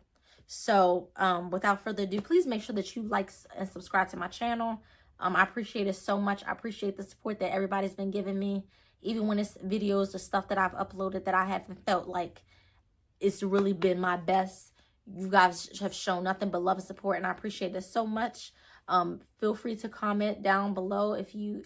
So without further ado, please make sure that you like and subscribe to my channel. I appreciate it so much. I appreciate the support that everybody's been giving me. Even when it's videos or stuff that I've uploaded that I haven't felt like it's really been my best. You guys have shown nothing but love and support, and I appreciate this so much. Feel free to comment down below if you,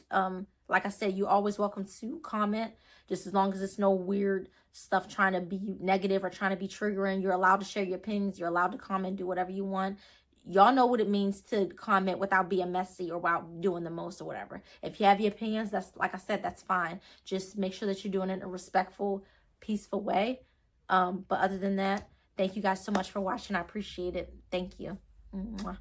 like I said, you're always welcome to comment, just as long as it's no weird stuff trying to be negative or trying to be triggering. You're allowed to share your opinions. You're allowed to comment, do whatever you want. Y'all know what it means to comment without being messy or without doing the most or whatever. If you have your opinions, that's, like I said, that's fine. Just make sure that you're doing it in a respectful, peaceful way. But other than that, thank you guys so much for watching. I appreciate it. Thank you. Mwah.